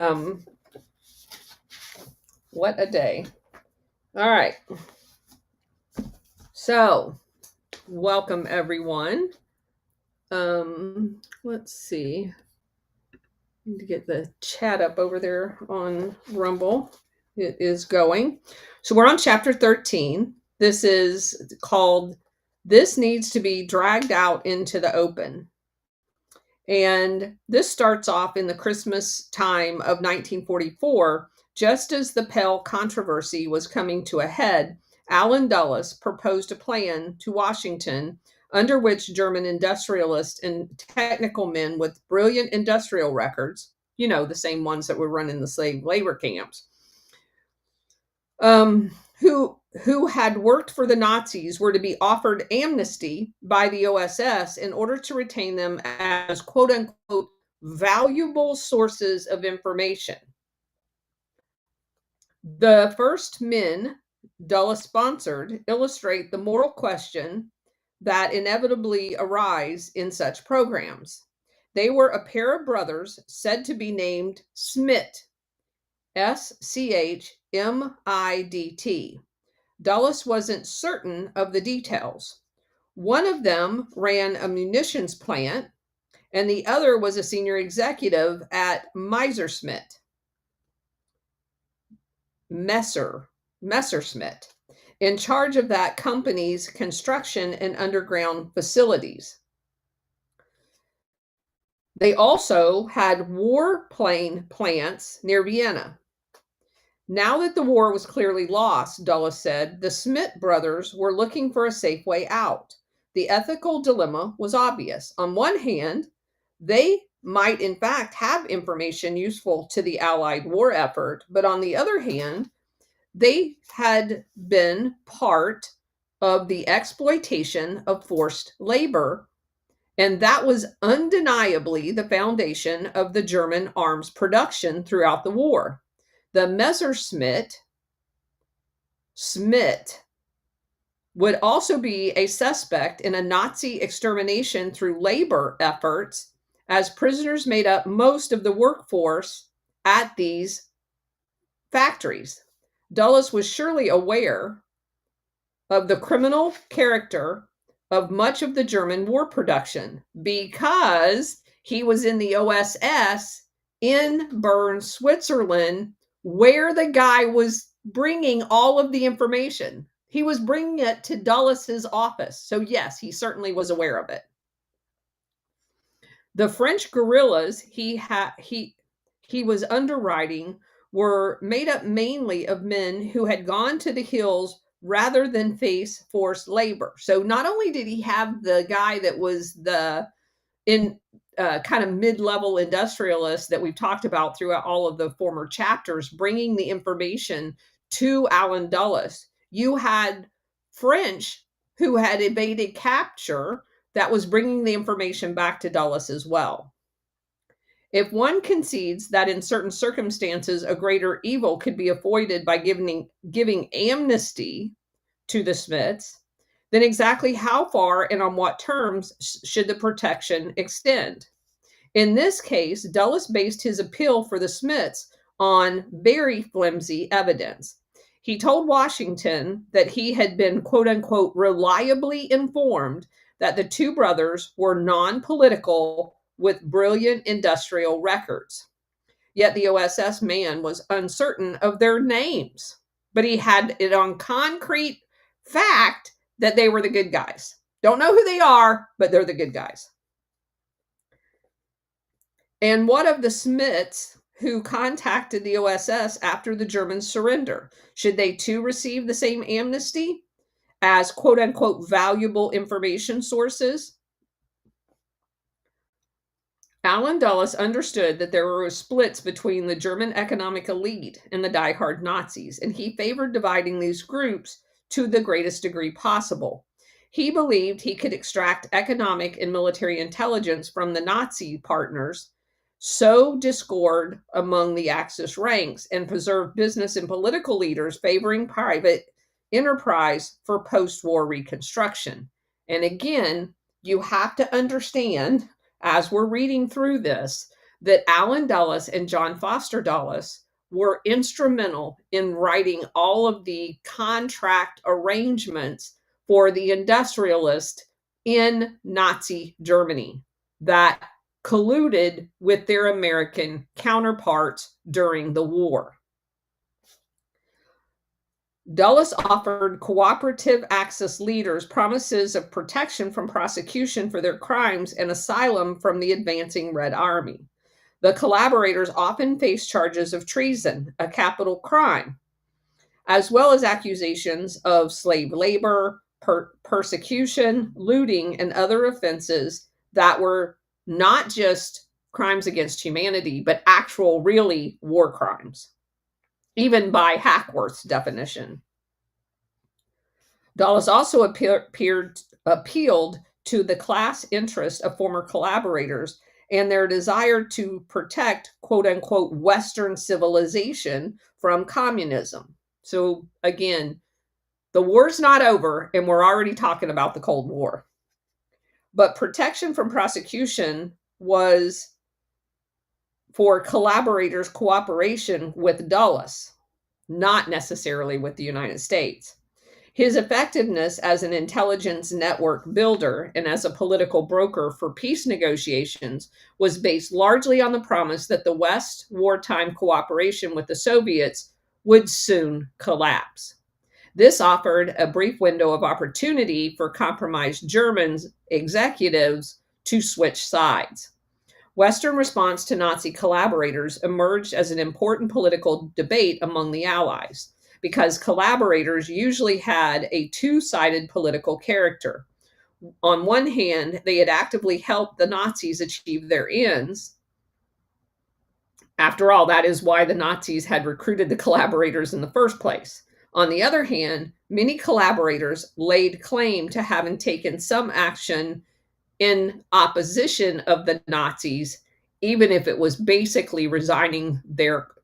Um, what a day. All right. So, welcome everyone. Let's see. Need to get the chat up over there on Rumble. It is going. So, we're on chapter 13. This is called This Needs to Be Dragged Out into the Open. And this starts off in the Christmas time of 1944, just as the Pell controversy was coming to a head. Allen Dulles proposed a plan to Washington under which German industrialists and technical men with brilliant industrial records, the same ones that were running the slave labor camps, who had worked for the Nazis, were to be offered amnesty by the OSS in order to retain them as quote unquote valuable sources of information. The first men Dulles sponsored illustrate the moral question that inevitably arise in such programs. They were a pair of brothers said to be named Schmidt, Schmidt. Dulles wasn't certain of the details. One of them ran a munitions plant, and the other was a senior executive at Messerschmitt, in charge of that company's construction and underground facilities. They also had warplane plants near Vienna. Now that the war was clearly lost, Dulles said, the Schmidt brothers were looking for a safe way out. The ethical dilemma was obvious. On one hand, they might in fact have information useful to the Allied war effort, but on the other hand, they had been part of the exploitation of forced labor, and that was undeniably the foundation of the German arms production throughout the war. The Messerschmitt would also be a suspect in a Nazi extermination through labor efforts, as prisoners made up most of the workforce at these factories. Dulles was surely aware of the criminal character of much of the German war production because he was in the OSS in Bern, Switzerland, where the guy was bringing all of the information. He was bringing it to Dulles's office. So yes, he certainly was aware of it. The French guerrillas he was underwriting were made up mainly of men who had gone to the hills rather than face forced labor. So not only did he have the guy that was the kind of mid-level industrialist that we've talked about throughout all of the former chapters, bringing the information to Allen Dulles, you had French who had evaded capture that was bringing the information back to Dulles as well. If one concedes that in certain circumstances a greater evil could be avoided by giving amnesty to the Schmidts, then exactly how far and on what terms should the protection extend? In this case, Dulles based his appeal for the Schmidts on very flimsy evidence. He told Washington that he had been, quote unquote, reliably informed that the two brothers were non-political with brilliant industrial records. Yet the OSS man was uncertain of their names, but he had it on concrete fact that they were the good guys. Don't know who they are, but they're the good guys. And what of the Schmidts who contacted the OSS after the German surrender? Should they too receive the same amnesty as quote unquote valuable information sources? Allen Dulles understood that there were splits between the German economic elite and the diehard Nazis, and he favored dividing these groups to the greatest degree possible. He believed he could extract economic and military intelligence from the Nazi partners, sow discord among the Axis ranks, and preserve business and political leaders favoring private enterprise for post-war reconstruction. And again, you have to understand, as we're reading through this, that Allen Dulles and John Foster Dulles were instrumental in writing all of the contract arrangements for the industrialists in Nazi Germany that colluded with their American counterparts during the war. Dulles offered cooperative Axis leaders promises of protection from prosecution for their crimes and asylum from the advancing Red Army. The collaborators often faced charges of treason, a capital crime, as well as accusations of slave labor, persecution, looting, and other offenses that were not just crimes against humanity, but actual, really war crimes, even by Hackworth's definition. Dulles also appealed to the class interest of former collaborators and their desire to protect, quote unquote, Western civilization from communism. So, again, the war's not over, and we're already talking about the Cold War. But protection from prosecution was for collaborators' cooperation with Dulles, not necessarily with the United States. His effectiveness as an intelligence network builder and as a political broker for peace negotiations was based largely on the promise that the West's wartime cooperation with the Soviets would soon collapse. This offered a brief window of opportunity for compromised German executives to switch sides. Western response to Nazi collaborators emerged as an important political debate among the Allies, because collaborators usually had a two-sided political character. On one hand, they had actively helped the Nazis achieve their ends. After all, that is why the Nazis had recruited the collaborators in the first place. On the other hand, many collaborators laid claim to having taken some action in opposition of the Nazis, even if it was basically resigning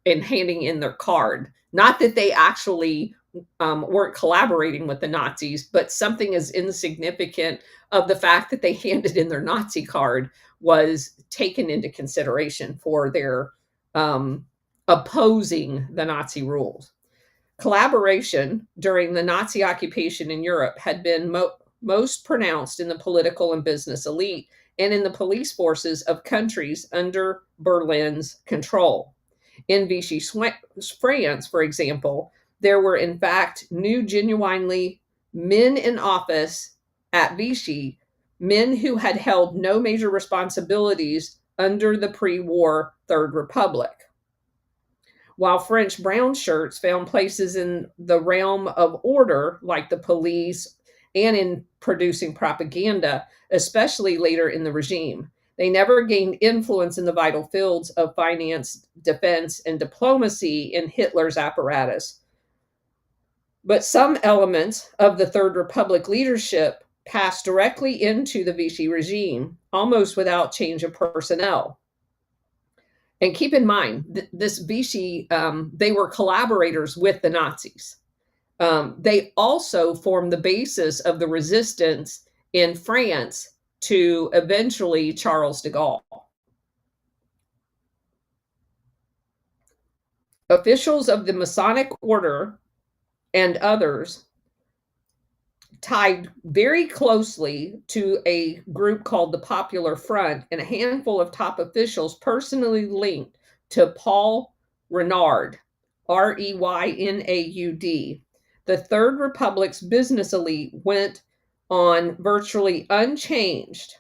and handing in their card. Not that they actually weren't collaborating with the Nazis, but something as insignificant of the fact that they handed in their Nazi card was taken into consideration for their opposing the Nazi rules. Collaboration during the Nazi occupation in Europe had been most pronounced in the political and business elite and in the police forces of countries under Berlin's control. In Vichy France, for example, there were in fact new genuinely men in office at Vichy, men who had held no major responsibilities under the pre-war Third Republic. While French brown shirts found places in the realm of order, like the police, and in producing propaganda, especially later in the regime. They never gained influence in the vital fields of finance, defense, and diplomacy in Hitler's apparatus. But some elements of the Third Republic leadership passed directly into the Vichy regime, almost without change of personnel. And keep in mind, this Vichy, they were collaborators with the Nazis. They also formed the basis of the resistance in France to eventually Charles de Gaulle. Officials of the Masonic Order and others tied very closely to a group called the Popular Front, and a handful of top officials personally linked to Paul Renaud, Reynauд. The Third Republic's business elite went on virtually unchanged,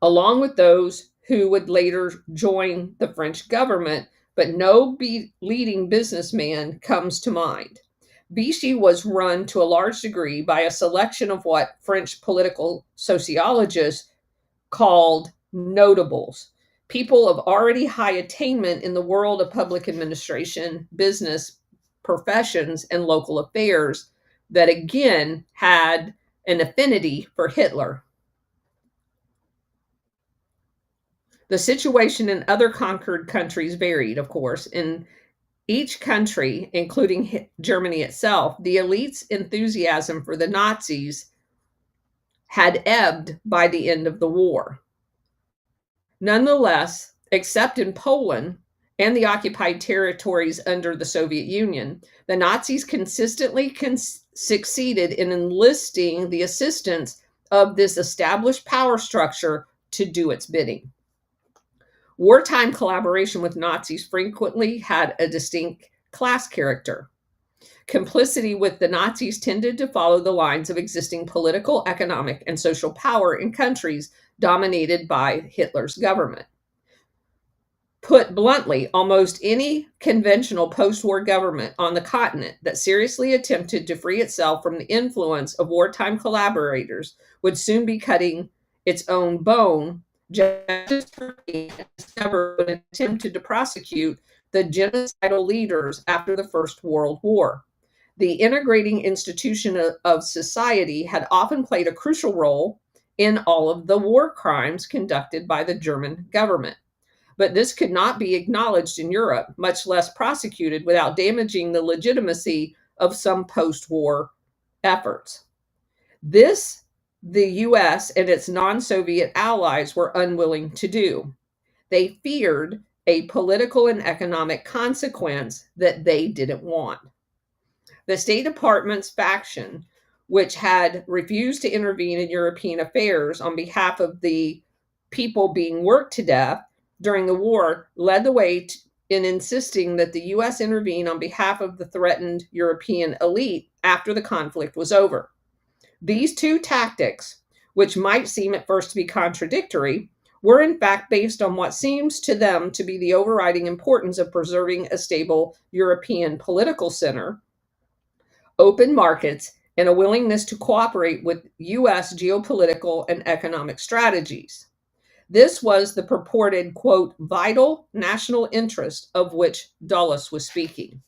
along with those who would later join the French government, but no leading businessman comes to mind. Vichy was run to a large degree by a selection of what French political sociologists called notables, people of already high attainment in the world of public administration, business, professions, and local affairs that again had an affinity for Hitler. The situation in other conquered countries varied, of course. In each country, including Germany itself, the elite's enthusiasm for the Nazis had ebbed by the end of the war. Nonetheless, Except in Poland and the occupied territories under the Soviet Union, the Nazis consistently succeeded in enlisting the assistance of this established power structure to do its bidding. Wartime collaboration with Nazis frequently had a distinct class character. Complicity with the Nazis tended to follow the lines of existing political, economic, and social power in countries dominated by Hitler's government. Put bluntly, almost any conventional post-war government on the continent that seriously attempted to free itself from the influence of wartime collaborators would soon be cutting its own bone, just as Turkey had discovered when it attempted to prosecute the genocidal leaders after the First World War. The integrating institution of society had often played a crucial role in all of the war crimes conducted by the German government. But this could not be acknowledged in Europe, much less prosecuted without damaging the legitimacy of some post-war efforts. This, the US and its non-Soviet allies were unwilling to do. They feared a political and economic consequence that they didn't want. The State Department's faction, which had refused to intervene in European affairs on behalf of the people being worked to death during the war, led the way in insisting that the U.S. intervene on behalf of the threatened European elite after the conflict was over. These two tactics, which might seem at first to be contradictory, were in fact based on what seems to them to be the overriding importance of preserving a stable European political center, open markets, and a willingness to cooperate with U.S. geopolitical and economic strategies. This was the purported, quote, vital national interest of which Dulles was speaking.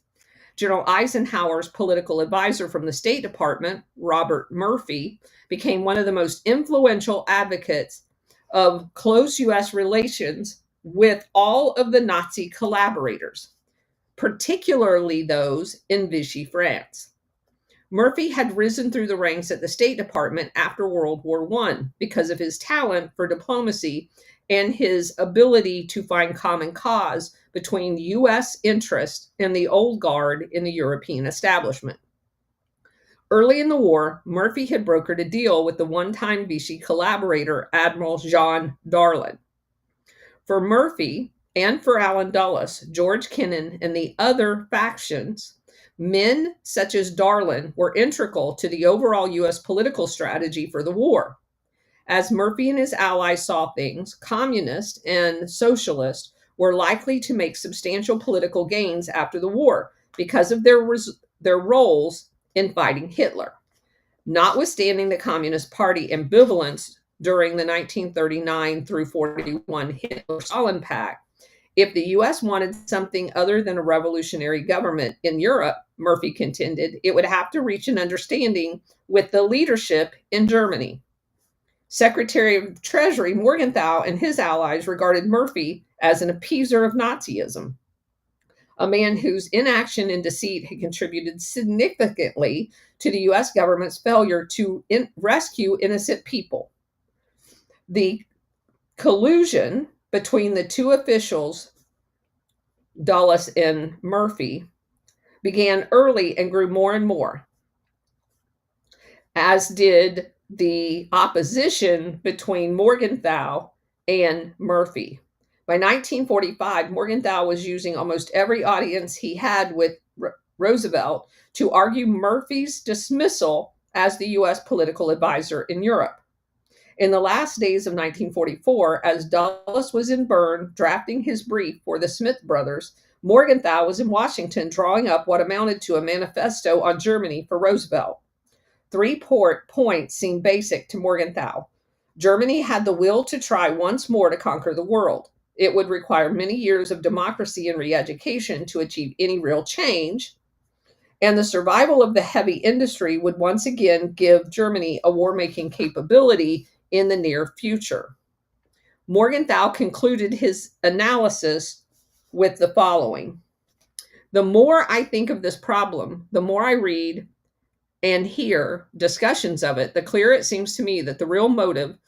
General Eisenhower's political advisor from the State Department, Robert Murphy, became one of the most influential advocates of close U.S. relations with all of the Nazi collaborators, particularly those in Vichy France. Murphy had risen through the ranks at the State Department after World War I because of his talent for diplomacy and his ability to find common cause between U.S. interest and the old guard in the European establishment. Early in the war, Murphy had brokered a deal with the one-time Vichy collaborator, Admiral Jean Darlan. For Murphy and for Allen Dulles, George Kennan, and the other factions, men such as Darlan were integral to the overall U.S. political strategy for the war. As Murphy and his allies saw things, communists and socialists were likely to make substantial political gains after the war because of their roles in fighting Hitler. Notwithstanding the Communist Party ambivalence during the 1939 through 41 Hitler-Stalin Pact, if the U.S. wanted something other than a revolutionary government in Europe, Murphy contended, it would have to reach an understanding with the leadership in Germany. Secretary of Treasury Morgenthau and his allies regarded Murphy as an appeaser of Nazism, a man whose inaction and deceit had contributed significantly to the U.S. government's failure to rescue innocent people. The collusion between the two officials, Dulles and Murphy, began early and grew more and more, as did the opposition between Morgenthau and Murphy. By 1945, Morgenthau was using almost every audience he had with Roosevelt to argue Murphy's dismissal as the U.S. political advisor in Europe. In the last days of 1944, as Dulles was in Bern drafting his brief for the Smith brothers, Morgenthau was in Washington drawing up what amounted to a manifesto on Germany for Roosevelt. 3 points seemed basic to Morgenthau. Germany had the will to try once more to conquer the world. It would require many years of democracy and re-education to achieve any real change, and the survival of the heavy industry would once again give Germany a war-making capability in the near future. Morgenthau concluded his analysis with the following. The more I think of this problem, the more I read and hear discussions of it, the clearer it seems to me that the real motive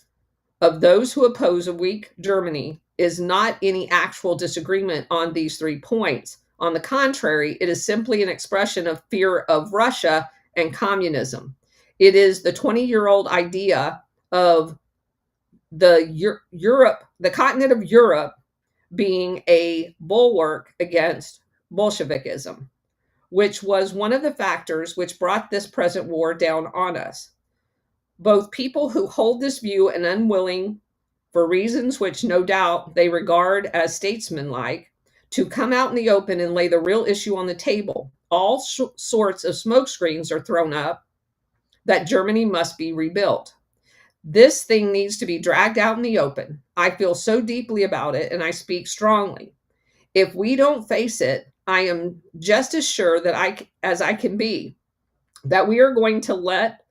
of those who oppose a weak Germany is not any actual disagreement on these 3 points. On the contrary, it is simply an expression of fear of Russia and communism. It is the 20-year-old idea of the continent of Europe being a bulwark against Bolshevikism, which was one of the factors which brought this present war down on us. Both people who hold this view and unwilling, for reasons which no doubt they regard as statesmanlike, to come out in the open and lay the real issue on the table. All sorts of smokescreens are thrown up that Germany must be rebuilt. This thing needs to be dragged out in the open. I feel so deeply about it, and I speak strongly. If we don't face it, I am just as sure as I can be that we are going to let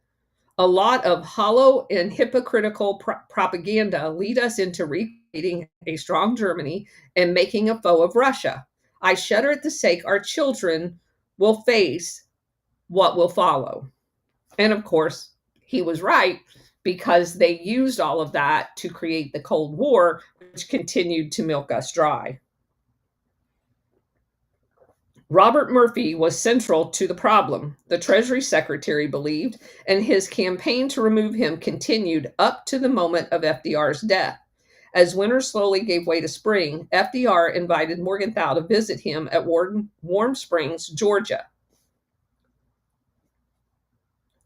a lot of hollow and hypocritical propaganda lead us into recreating a strong Germany and making a foe of Russia. I shudder at the sake our children will face what will follow. And of course, he was right, because they used all of that to create the Cold War, which continued to milk us dry. Robert Murphy was central to the problem, the Treasury Secretary believed, and his campaign to remove him continued up to the moment of FDR's death. As winter slowly gave way to spring, FDR invited Morgenthau to visit him at Warm Springs, Georgia.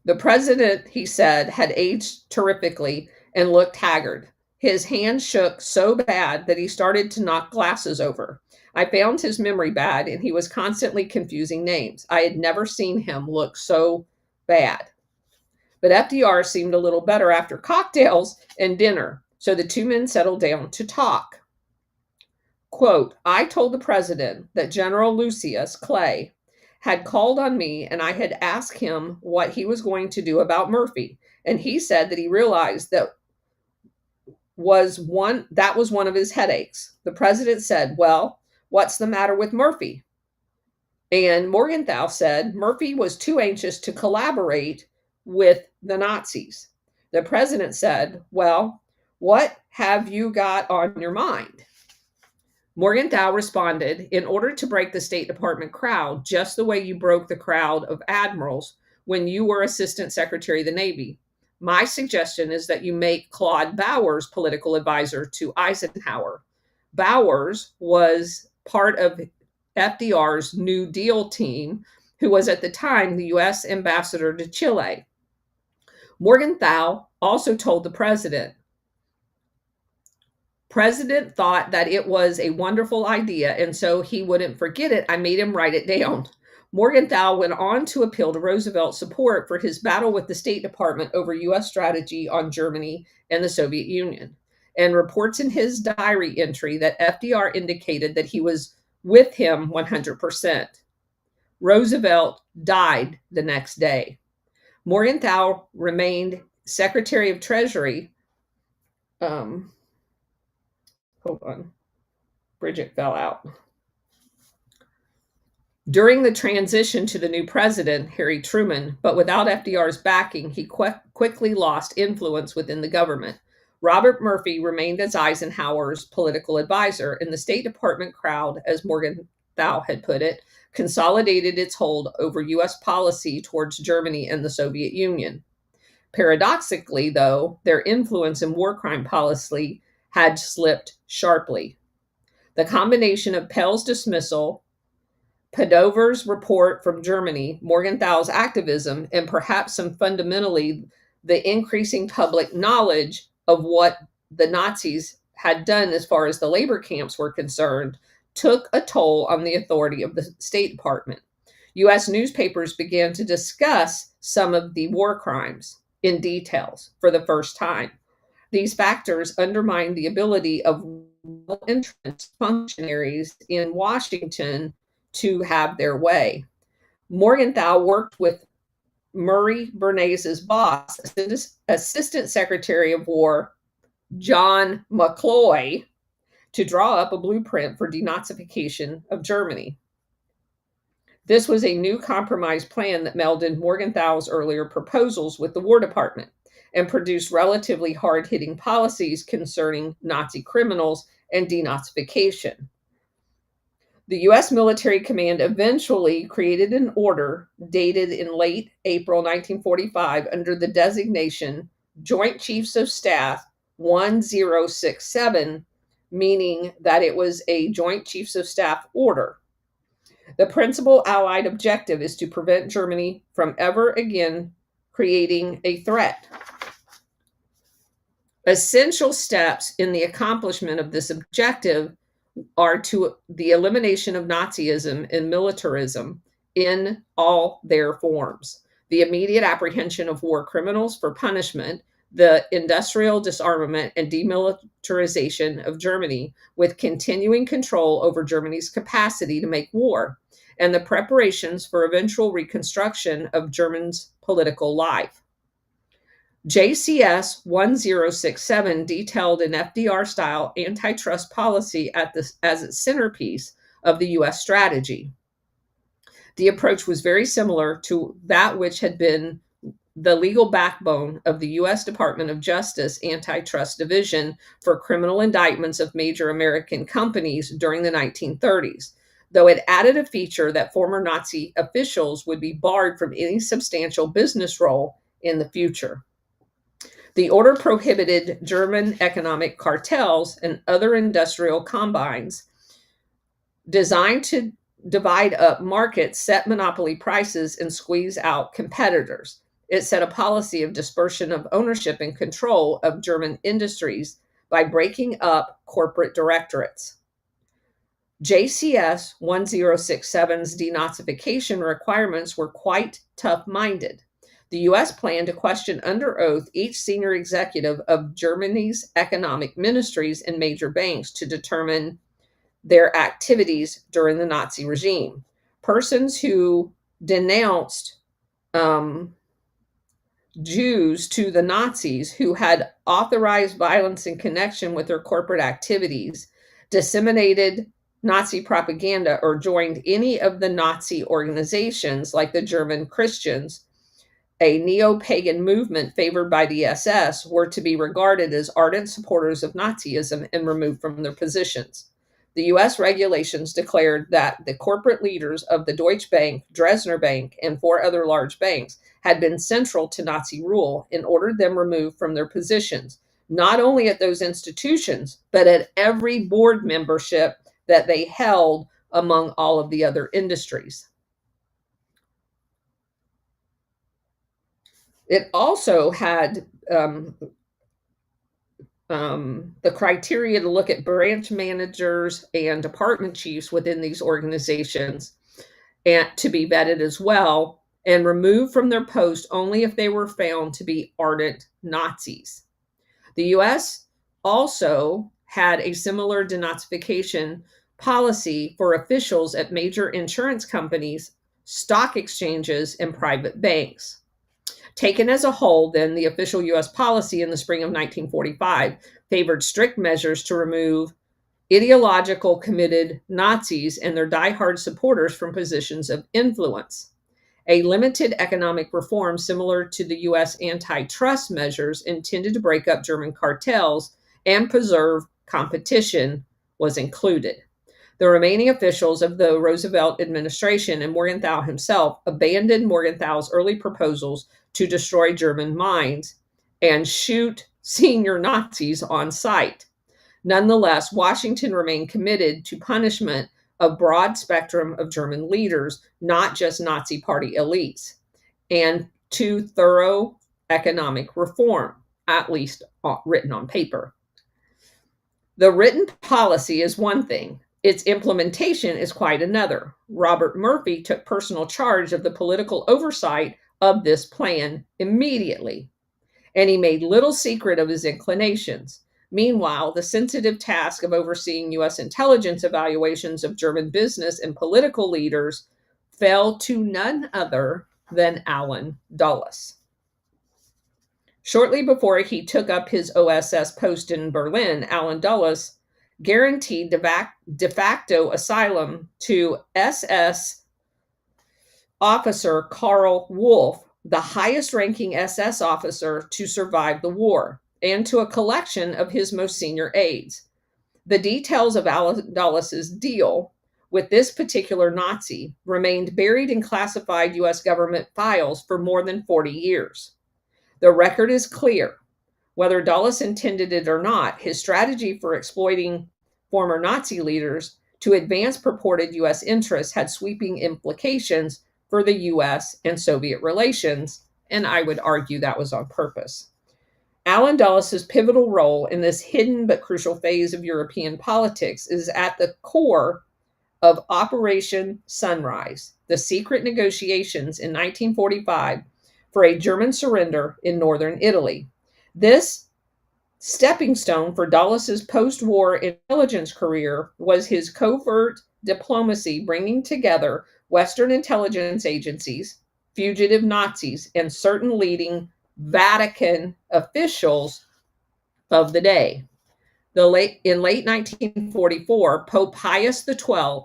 The president, he said, had aged terrifically and looked haggard. His hand shook so bad that he started to knock glasses over. I found his memory bad, and he was constantly confusing names. I had never seen him look so bad. But FDR seemed a little better after cocktails and dinner, so the two men settled down to talk. Quote, I told the president that General Lucius Clay had called on me, and I had asked him what he was going to do about Murphy. And he said that he realized that was one of his headaches. The president said, well, what's the matter with Murphy? And Morgenthau said Murphy was too anxious to collaborate with the Nazis. The president said, well, what have you got on your mind? Morgenthau responded, in order to break the State Department crowd, just the way you broke the crowd of admirals when you were Assistant Secretary of the Navy. My suggestion is that you make Claude Bowers political advisor to Eisenhower. Bowers was part of FDR's New Deal team, who was at the time the U.S. ambassador to Chile. Morgenthau also told the president thought that it was a wonderful idea, and so he wouldn't forget it. I made him write it down. Morgenthau went on to appeal to Roosevelt's support for his battle with the State Department over U.S. strategy on Germany and the Soviet Union, and reports in his diary entry that FDR indicated that he was with him 100%. Roosevelt died the next day. Morgenthau remained Secretary of Treasury. Hold on. Bridget fell out. During the transition to the new president, Harry Truman, but without FDR's backing, he quickly lost influence within the government. Robert Murphy remained as Eisenhower's political advisor, and the State Department crowd, as Morgenthau had put it, consolidated its hold over U.S. policy towards Germany and the Soviet Union. Paradoxically, though, their influence in war crime policy had slipped sharply. The combination of Pell's dismissal, Padover's report from Germany, Morgenthau's activism, and perhaps some fundamentally the increasing public knowledge of what the Nazis had done as far as the labor camps were concerned, took a toll on the authority of the State Department. U.S. newspapers began to discuss some of the war crimes in details for the first time. These factors undermined the ability of well-entrenched functionaries in Washington to have their way. Morgenthau worked with Murray Bernays' boss, Assistant Secretary of War John McCloy, to draw up a blueprint for denazification of Germany. This was a new compromise plan that melded Morgenthau's earlier proposals with the War Department and produced relatively hard-hitting policies concerning Nazi criminals and denazification. The U.S. military command eventually created an order dated in late April 1945 under the designation Joint Chiefs of Staff 1067, meaning that it was a Joint Chiefs of Staff order. The principal Allied objective is to prevent Germany from ever again creating a threat. Essential steps in the accomplishment of this objective are to the elimination of Nazism and militarism in all their forms, the immediate apprehension of war criminals for punishment, the industrial disarmament and demilitarization of Germany with continuing control over Germany's capacity to make war, and the preparations for eventual reconstruction of Germany's political life. JCS 1067 detailed an FDR-style antitrust policy as its centerpiece of the U.S. strategy. The approach was very similar to that which had been the legal backbone of the U.S. Department of Justice Antitrust Division for criminal indictments of major American companies during the 1930s, though it added a feature that former Nazi officials would be barred from any substantial business role in the future. The order prohibited German economic cartels and other industrial combines designed to divide up markets, set monopoly prices, and squeeze out competitors. It set a policy of dispersion of ownership and control of German industries by breaking up corporate directorates. JCS 1067's denazification requirements were quite tough-minded. The U.S. planned to question under oath each senior executive of Germany's economic ministries and major banks to determine their activities during the Nazi regime. Persons who denounced Jews to the Nazis, who had authorized violence in connection with their corporate activities, disseminated Nazi propaganda, or joined any of the Nazi organizations like the German Christians, a neo-pagan movement favored by the SS, were to be regarded as ardent supporters of Nazism and removed from their positions. The U.S. regulations declared that the corporate leaders of the Deutsche Bank, Dresdner Bank, and 4 other large banks had been central to Nazi rule and ordered them removed from their positions, not only at those institutions, but at every board membership that they held among all of the other industries. It also had the criteria to look at branch managers and department chiefs within these organizations and to be vetted as well and removed from their post only if they were found to be ardent Nazis. The U.S. also had a similar denazification policy for officials at major insurance companies, stock exchanges, and private banks. Taken as a whole, then, the official U.S. policy in the spring of 1945 favored strict measures to remove ideological committed Nazis and their diehard supporters from positions of influence. A limited economic reform similar to the U.S. antitrust measures intended to break up German cartels and preserve competition was included. The remaining officials of the Roosevelt administration and Morgenthau himself abandoned Morgenthau's early proposals to destroy German mines and shoot senior Nazis on sight. Nonetheless, Washington remained committed to punishment of broad spectrum of German leaders, not just Nazi party elites, and to thorough economic reform, at least written on paper. The written policy is one thing. Its implementation is quite another. Robert Murphy took personal charge of the political oversight of this plan immediately, and he made little secret of his inclinations. Meanwhile, the sensitive task of overseeing U.S. intelligence evaluations of German business and political leaders fell to none other than Allen Dulles. Shortly before he took up his OSS post in Berlin, Allen Dulles guaranteed de facto asylum to SS officer Karl Wolff, the highest-ranking SS officer to survive the war, and to a collection of his most senior aides. The details of Allen Dulles' deal with this particular Nazi remained buried in classified US government files for more than 40 years. The record is clear. Whether Dulles intended it or not, his strategy for exploiting former Nazi leaders to advance purported US interests had sweeping implications for the US and Soviet relations, and I would argue that was on purpose. Allen Dulles' pivotal role in this hidden but crucial phase of European politics is at the core of Operation Sunrise, the secret negotiations in 1945 for a German surrender in northern Italy. This stepping stone for Dulles' post-war intelligence career was his covert diplomacy, bringing together Western intelligence agencies, fugitive Nazis, and certain leading Vatican officials of the day. In late 1944, Pope Pius XII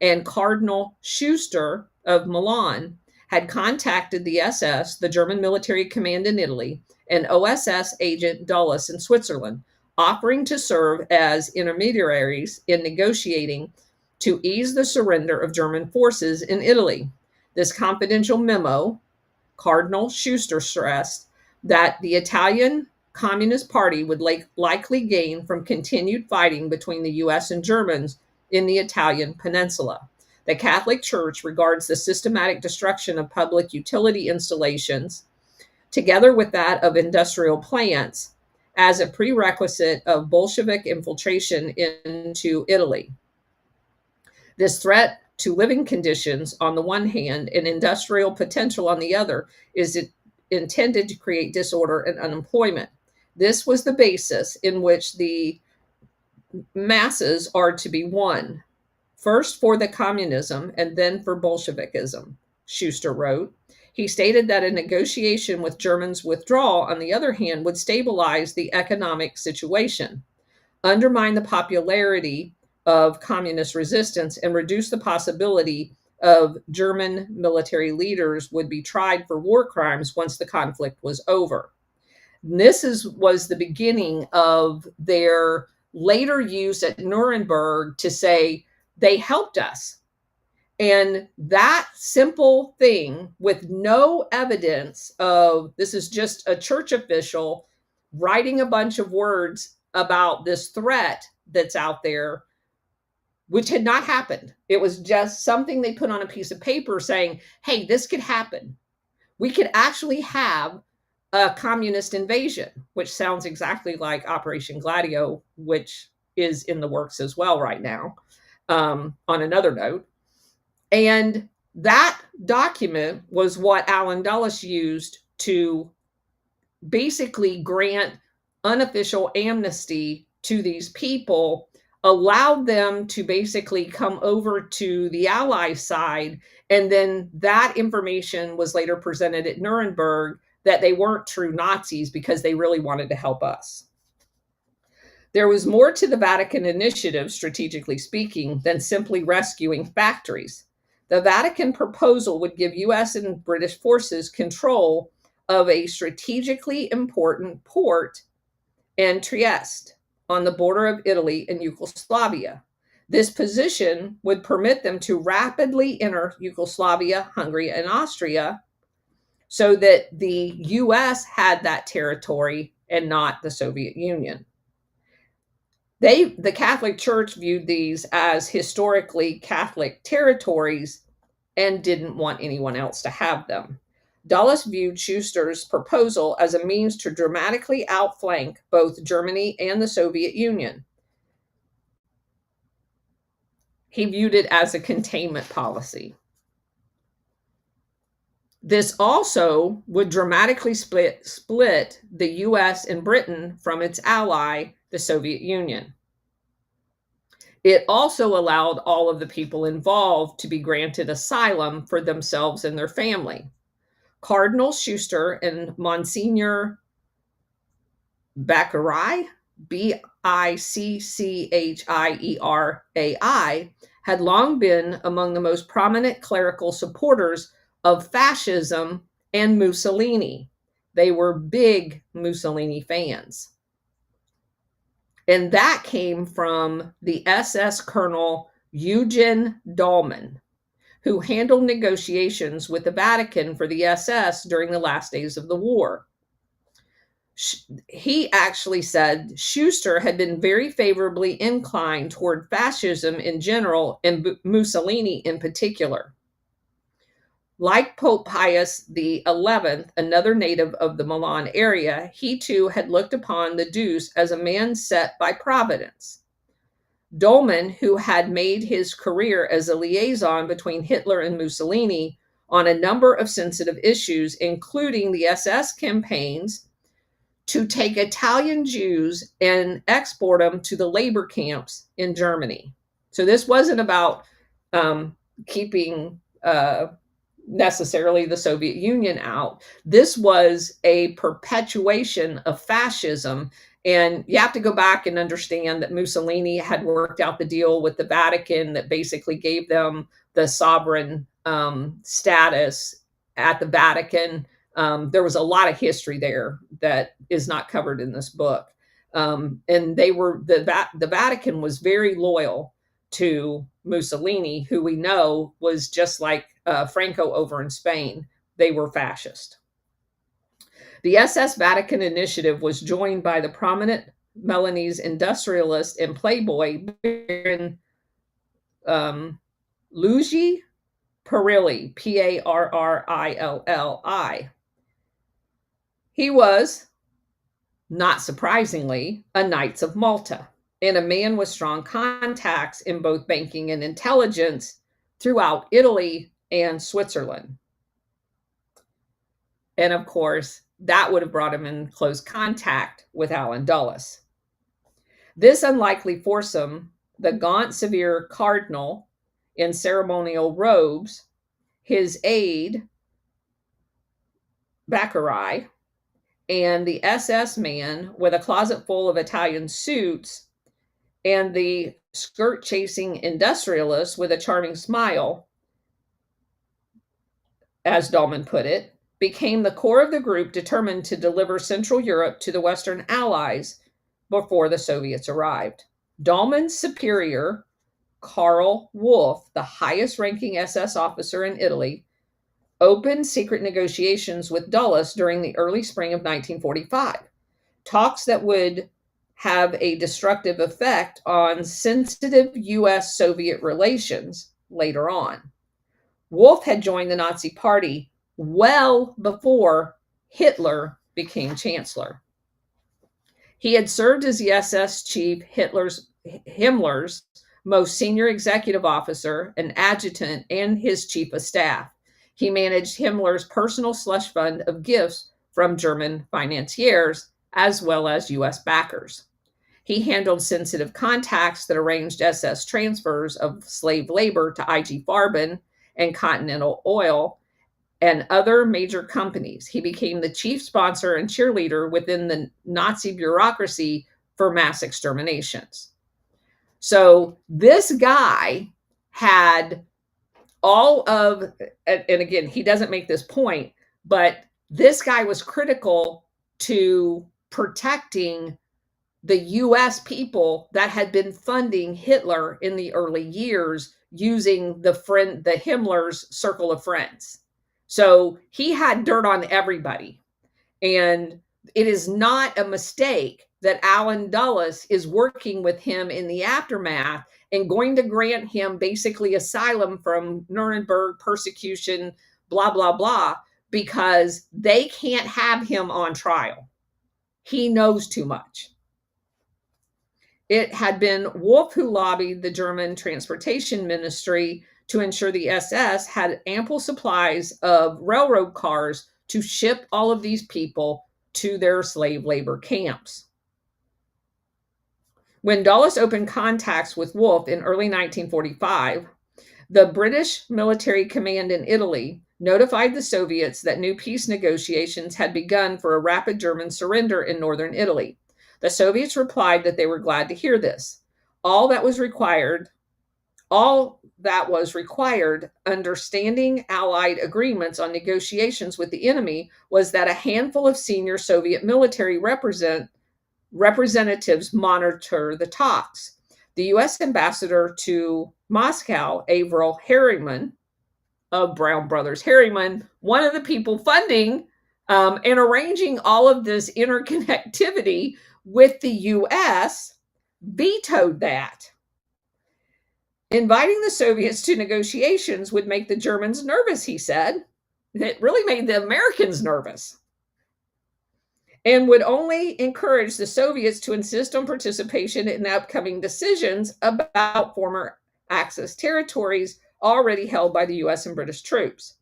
and Cardinal Schuster of Milan had contacted the SS, the German military command in Italy, and OSS agent Dulles in Switzerland, offering to serve as intermediaries in negotiating to ease the surrender of German forces in Italy. This confidential memo, Cardinal Schuster stressed that the Italian Communist Party would likely gain from continued fighting between the US and Germans in the Italian peninsula. The Catholic Church regards the systematic destruction of public utility installations, together with that of industrial plants, as a prerequisite of Bolshevik infiltration into Italy. This threat to living conditions on the one hand and industrial potential on the other is intended to create disorder and unemployment. This was the basis in which the masses are to be won, first for the communism and then for Bolshevikism, Schuster wrote. He stated that a negotiation with Germans' withdrawal, on the other hand, would stabilize the economic situation, undermine the popularity of communist resistance, and reduce the possibility of German military leaders would be tried for war crimes once the conflict was over. Was the beginning of their later use at Nuremberg to say they helped us. And that simple thing, with no evidence of this, is just a church official writing a bunch of words about this threat that's out there, which had not happened. It was just something they put on a piece of paper saying, hey, this could happen. We could actually have a communist invasion, which sounds exactly like Operation Gladio, which is in the works as well right now, on another note. And that document was what Allen Dulles used to basically grant unofficial amnesty to these people, allowed them to basically come over to the Allied side. And then that information was later presented at Nuremberg that they weren't true Nazis because they really wanted to help us. There was more to the Vatican initiative, strategically speaking, than simply rescuing factories. The Vatican proposal would give US and British forces control of a strategically important port in Trieste on the border of Italy and Yugoslavia. This position would permit them to rapidly enter Yugoslavia, Hungary, and Austria, so that the US had that territory and not the Soviet Union. The Catholic Church viewed these as historically Catholic territories and didn't want anyone else to have them. Dulles viewed Schuster's proposal as a means to dramatically outflank both Germany and the Soviet Union. He viewed it as a containment policy. This also would dramatically split the US and Britain from its ally, the Soviet Union. It also allowed all of the people involved to be granted asylum for themselves and their family. Cardinal Schuster and Monsignor Baccarai, Bicchieri, had long been among the most prominent clerical supporters of fascism and Mussolini. They were big Mussolini fans. And that came from the SS Colonel Eugen Dahlmann, who handled negotiations with the Vatican for the SS during the last days of the war. He actually said Schuster had been very favorably inclined toward fascism in general and Mussolini in particular. Like Pope Pius XI, another native of the Milan area, he too had looked upon the Deuce as a man set by Providence. Dolman, who had made his career as a liaison between Hitler and Mussolini on a number of sensitive issues, including the SS campaigns to take Italian Jews and export them to the labor camps in Germany. So this wasn't about keeping necessarily the Soviet Union out. This was a perpetuation of fascism. And you have to go back and understand that Mussolini had worked out the deal with the Vatican that basically gave them the sovereign status at the Vatican. There was a lot of history there that is not covered in this book. And they were the Vatican was very loyal to Mussolini, who we know was just like Franco over in Spain. They were fascist. The SS Vatican Initiative was joined by the prominent Milanese industrialist and playboy Baron Luigi Parilli, Parrilli. He was, not surprisingly, a Knights of Malta and a man with strong contacts in both banking and intelligence throughout Italy and Switzerland. And of course, that would have brought him in close contact with Allen Dulles. This unlikely foursome, the gaunt, severe cardinal in ceremonial robes, his aide, Baccarai, and the SS man with a closet full of Italian suits, and the skirt-chasing industrialist with a charming smile, as Dahlmann put it, became the core of the group determined to deliver Central Europe to the Western Allies before the Soviets arrived. Dahlmann's superior, Karl Wolff, the highest-ranking SS officer in Italy, opened secret negotiations with Dulles during the early spring of 1945, talks that would have a destructive effect on sensitive US-Soviet relations later on. Wolff had joined the Nazi Party well before Hitler became chancellor. He had served as the SS chief, Himmler's most senior executive officer, an adjutant, and his chief of staff. He managed Himmler's personal slush fund of gifts from German financiers as well as US backers. He handled sensitive contacts that arranged SS transfers of slave labor to IG Farben and Continental Oil and other major companies. He became the chief sponsor and cheerleader within the Nazi bureaucracy for mass exterminations. So this guy had all of, and again, he doesn't make this point, but this guy was critical to protecting the US people that had been funding Hitler in the early years using the Himmler's circle of friends. So he had dirt on everybody. And it is not a mistake that Allen Dulles is working with him in the aftermath and going to grant him basically asylum from Nuremberg persecution, blah, blah, blah, because they can't have him on trial. He knows too much. It had been Wolff who lobbied the German transportation ministry to ensure the SS had ample supplies of railroad cars to ship all of these people to their slave labor camps. When Dulles opened contacts with Wolff in early 1945, the British military command in Italy notified the Soviets that new peace negotiations had begun for a rapid German surrender in northern Italy. The Soviets replied that they were glad to hear this. All that was required, understanding Allied agreements on negotiations with the enemy, was that a handful of senior Soviet military representatives monitor the talks. The U.S. ambassador to Moscow, Averell Harriman of Brown Brothers Harriman, one of the people funding and arranging all of this interconnectivity with the U.S., vetoed that. Inviting the Soviets to negotiations would make the Germans nervous, he said. It really made the Americans nervous, and would only encourage the Soviets to insist on participation in upcoming decisions about former Axis territories already held by the US and British troops.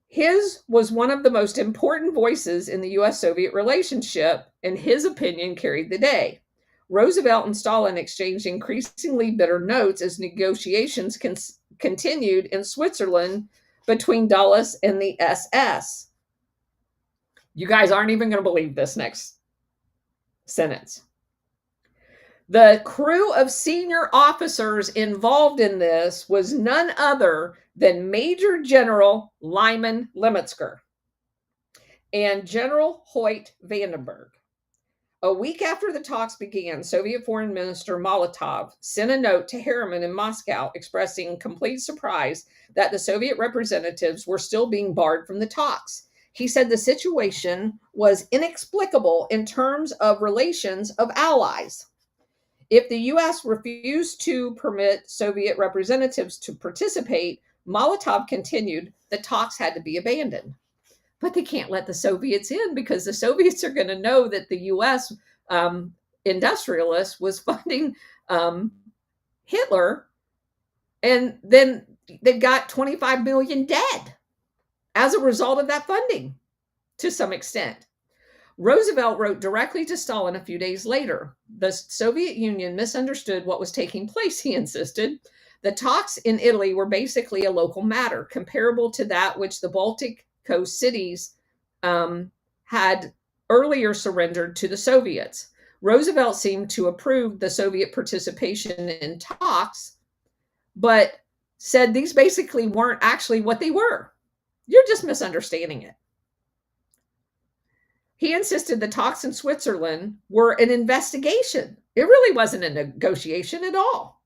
His was one of the most important voices in the US Soviet relationship, and his opinion carried the day. Roosevelt and Stalin exchanged increasingly bitter notes as negotiations continued in Switzerland between Dulles and the SS. You guys aren't even going to believe this next sentence. The crew of senior officers involved in this was none other than Major General Lyman Lemetsker and General Hoyt Vandenberg. A week after the talks began, Soviet Foreign Minister Molotov sent a note to Harriman in Moscow expressing complete surprise that the Soviet representatives were still being barred from the talks. He said the situation was inexplicable in terms of relations of allies. If the U.S. refused to permit Soviet representatives to participate, Molotov continued, the talks had to be abandoned. But they can't let the Soviets in because the Soviets are going to know that the U.S. Industrialist was funding Hitler, and then they've got 25 million dead as a result of that funding to some extent. Roosevelt wrote directly to Stalin a few days later. The Soviet Union misunderstood what was taking place, he insisted. The talks in Italy were basically a local matter, comparable to that which the Baltic coast cities had earlier surrendered to the Soviets. Roosevelt seemed to approve the Soviet participation in talks, but said these basically weren't actually what they were. You're just misunderstanding it. He insisted the talks in Switzerland were an investigation. It really wasn't a negotiation at all.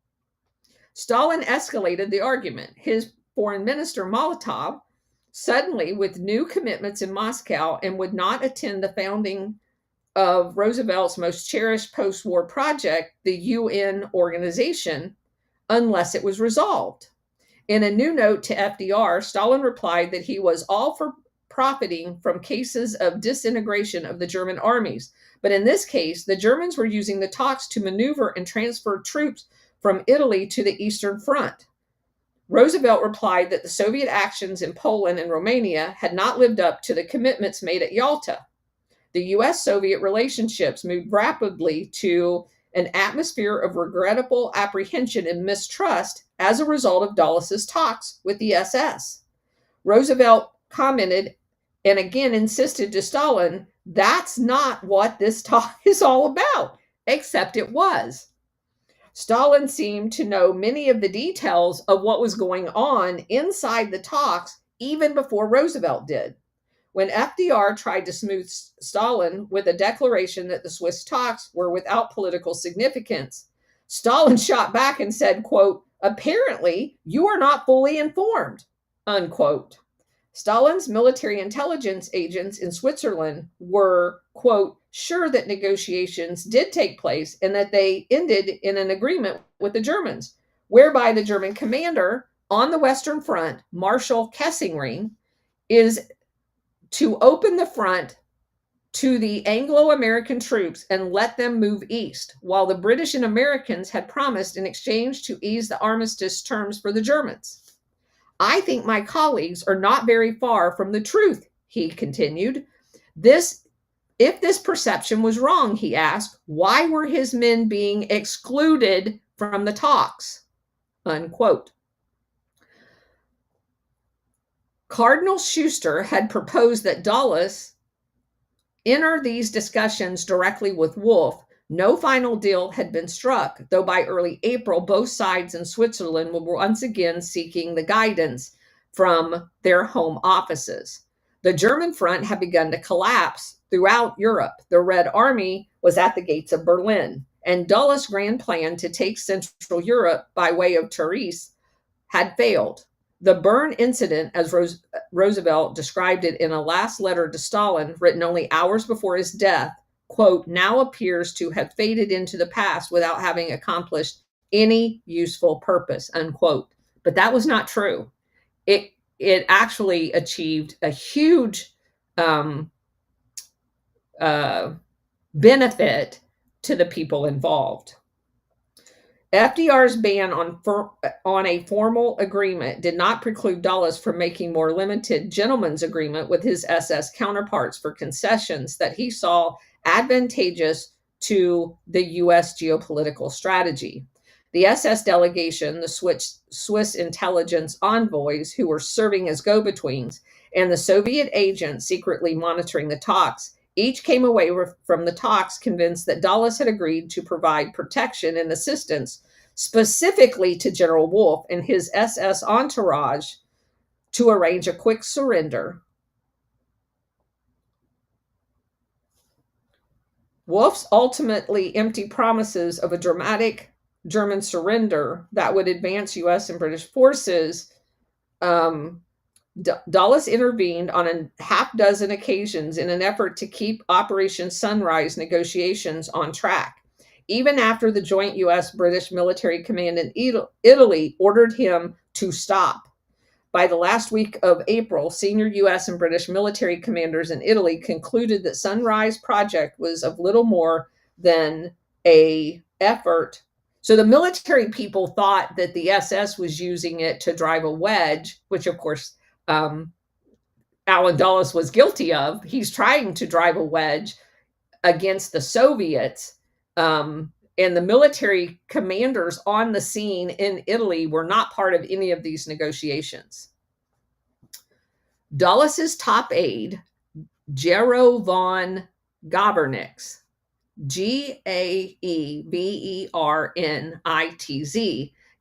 Stalin escalated the argument. His foreign minister, Molotov, suddenly with new commitments in Moscow and would not attend the founding of Roosevelt's most cherished post-war project, the UN organization, unless it was resolved. In a new note to FDR, Stalin replied that he was all for profiting from cases of disintegration of the German armies. But in this case, the Germans were using the talks to maneuver and transfer troops from Italy to the Eastern Front. Roosevelt replied that the Soviet actions in Poland and Romania had not lived up to the commitments made at Yalta. The U.S.-Soviet relationships moved rapidly to an atmosphere of regrettable apprehension and mistrust as a result of Dulles's talks with the SS. Roosevelt commented and again insisted to Stalin, that's not what this talk is all about, except it was. Stalin seemed to know many of the details of what was going on inside the talks even before Roosevelt did. When FDR tried to smooth Stalin with a declaration that the Swiss talks were without political significance, Stalin shot back and said, quote, apparently you are not fully informed, unquote. Stalin's military intelligence agents in Switzerland were, quote, sure that negotiations did take place and that they ended in an agreement with the Germans, whereby the German commander on the Western Front, Marshal Kesselring, is to open the front to the Anglo-American troops and let them move east, while the British and Americans had promised in exchange to ease the armistice terms for the Germans. I think my colleagues are not very far from the truth, he continued. If this perception was wrong, he asked, why were his men being excluded from the talks? Unquote. Cardinal Schuster had proposed that Dulles enter these discussions directly with Wolfe. No final deal had been struck, though by early April, both sides in Switzerland were once again seeking the guidance from their home offices. The German front had begun to collapse throughout Europe. The Red Army was at the gates of Berlin, and Dulles' grand plan to take Central Europe by way of Therese had failed. The Bern incident, as Roosevelt described it in a last letter to Stalin, written only hours before his death, quote, now appears to have faded into the past without having accomplished any useful purpose, unquote. But that was not true. It actually achieved a huge benefit to the people involved. FDR's ban on a formal agreement did not preclude Dulles from making more limited gentleman's agreement with his SS counterparts for concessions that he saw advantageous to the U.S. geopolitical strategy. The SS delegation, the Swiss intelligence envoys who were serving as go-betweens, and the Soviet agents secretly monitoring the talks, each came away from the talks convinced that Dulles had agreed to provide protection and assistance specifically to General Wolfe and his SS entourage to arrange a quick surrender. Wolfe's ultimately empty promises of a dramatic German surrender that would advance U.S. and British forces, Dulles intervened on a half dozen occasions in an effort to keep Operation Sunrise negotiations on track, even after the joint U.S.-British military command in Italy ordered him to stop. By the last week of April, senior U.S. and British military commanders in Italy concluded that Sunrise Project was of little more than an effort. So the military people thought that the SS was using it to drive a wedge, which of course Allen Dulles was guilty of. He's trying to drive a wedge against the Soviets. And the military commanders on the scene in Italy were not part of any of these negotiations. Dulles's top aide, Gero von Gabernitz, Gaebernitz,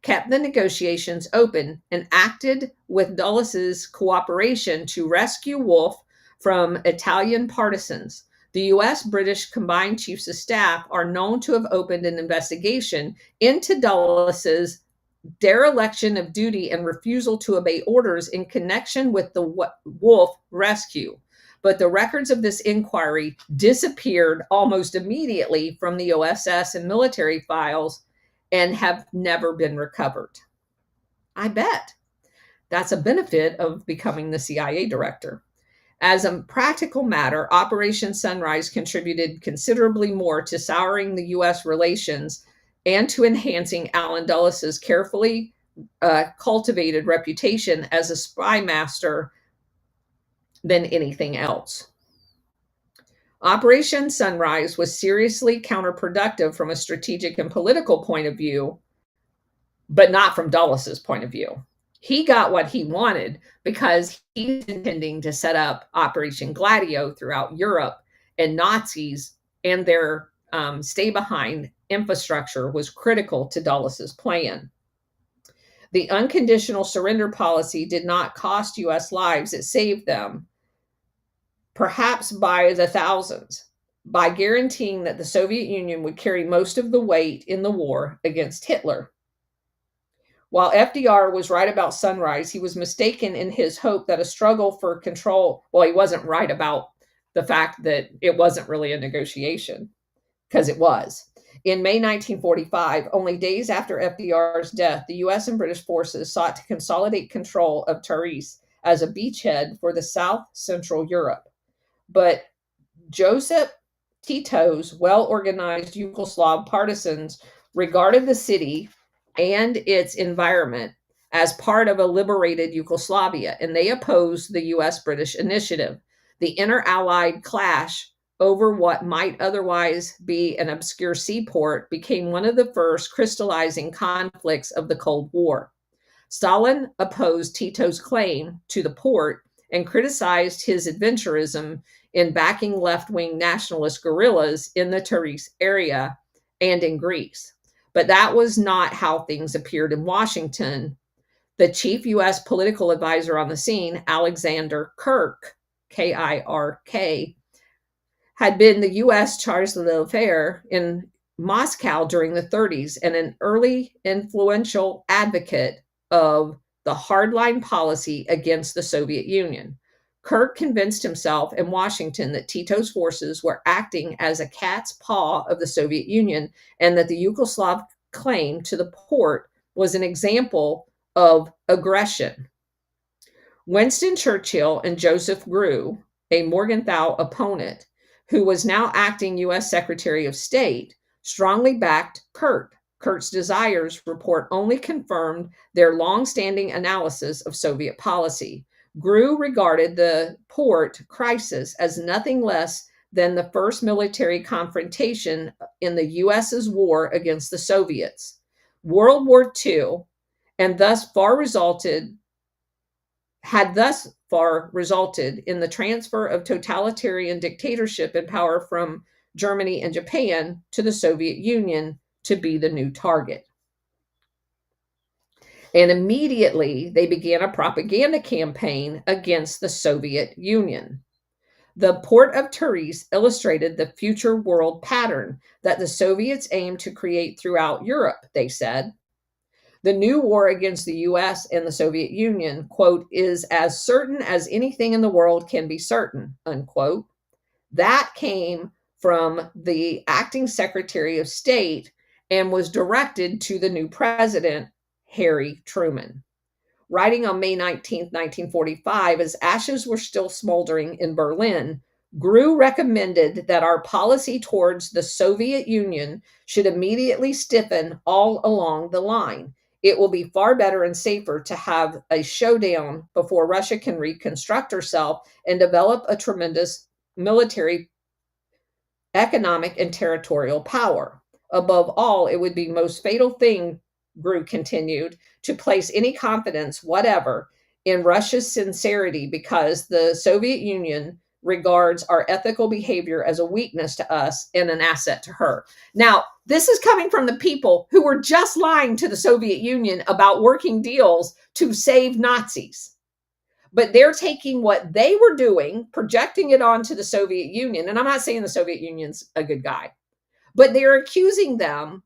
kept the negotiations open and acted with Dulles's cooperation to rescue Wolfe from Italian partisans. The U.S.-British combined chiefs of staff are known to have opened an investigation into Dulles's dereliction of duty and refusal to obey orders in connection with the Wolfe rescue. But the records of this inquiry disappeared almost immediately from the OSS and military files and have never been recovered. I bet. That's a benefit of becoming the CIA director. As a practical matter, Operation Sunrise contributed considerably more to souring the U.S. relations and to enhancing Allen Dulles's carefully cultivated reputation as a spy master than anything else. Operation Sunrise was seriously counterproductive from a strategic and political point of view, but not from Dulles's point of view. He got what he wanted because he's intending to set up Operation Gladio throughout Europe, and Nazis and their stay-behind infrastructure was critical to Dulles's plan. The unconditional surrender policy did not cost U.S. lives, it saved them, perhaps by the thousands, by guaranteeing that the Soviet Union would carry most of the weight in the war against Hitler. While FDR was right about Sunrise, he was mistaken in his hope that a struggle for control, well, he wasn't right about the fact that it wasn't really a negotiation, because it was. In May 1945, only days after FDR's death, the U.S. and British forces sought to consolidate control of Therese as a beachhead for the South Central Europe. But Joseph Tito's well-organized Yugoslav partisans regarded the city and its environment as part of a liberated Yugoslavia, and they opposed the U.S.-British initiative. The inter-allied clash over what might otherwise be an obscure seaport became one of the first crystallizing conflicts of the Cold War. Stalin opposed Tito's claim to the port and criticized his adventurism in backing left-wing nationalist guerrillas in the Therese area and in Greece. But that was not how things appeared in Washington. The chief U.S. political advisor on the scene, Alexander Kirk, K-I-R-K, had been the U.S. charge d'affaires in Moscow during the 30s and an early influential advocate of the hardline policy against the Soviet Union. Kirk convinced himself in Washington that Tito's forces were acting as a cat's paw of the Soviet Union and that the Yugoslav claim to the port was an example of aggression. Winston Churchill and Joseph Grew, a Morgenthau opponent, who was now acting U.S. Secretary of State, strongly backed Kirk. Kirk's desires report only confirmed their long-standing analysis of Soviet policy. Grew regarded the port crisis as nothing less than the first military confrontation in the U.S.'s war against the Soviets. World War II and had thus far resulted in the transfer of totalitarian dictatorship and power from Germany and Japan to the Soviet Union to be the new target. And immediately they began a propaganda campaign against the Soviet Union. The port of Therese illustrated the future world pattern that the Soviets aimed to create throughout Europe, they said. The new war against the US and the Soviet Union, quote, is as certain as anything in the world can be certain, unquote. That came from the acting Secretary of State and was directed to the new president, Harry Truman. Writing on May 19, 1945, as ashes were still smoldering in Berlin, Grew recommended that our policy towards the Soviet Union should immediately stiffen all along the line. It will be far better and safer to have a showdown before Russia can reconstruct herself and develop a tremendous military, economic, and territorial power. Above all, it would be most fatal thing, Grew continued, to place any confidence whatever in Russia's sincerity because the Soviet Union regards our ethical behavior as a weakness to us and an asset to her. Now, this is coming from the people who were just lying to the Soviet Union about working deals to save Nazis. But they're taking what they were doing, projecting it onto the Soviet Union. And I'm not saying the Soviet Union's a good guy, but they're accusing them,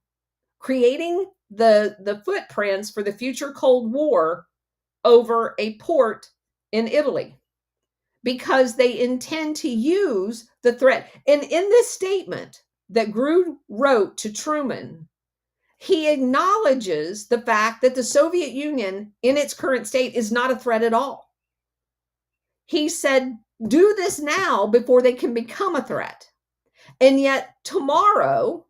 creating the footprints for the future Cold War over a port in Italy because they intend to use the threat. And in this statement that Grew wrote to Truman, he acknowledges the fact that the Soviet Union in its current state is not a threat at all. He said, do this now before they can become a threat. And yet tomorrow,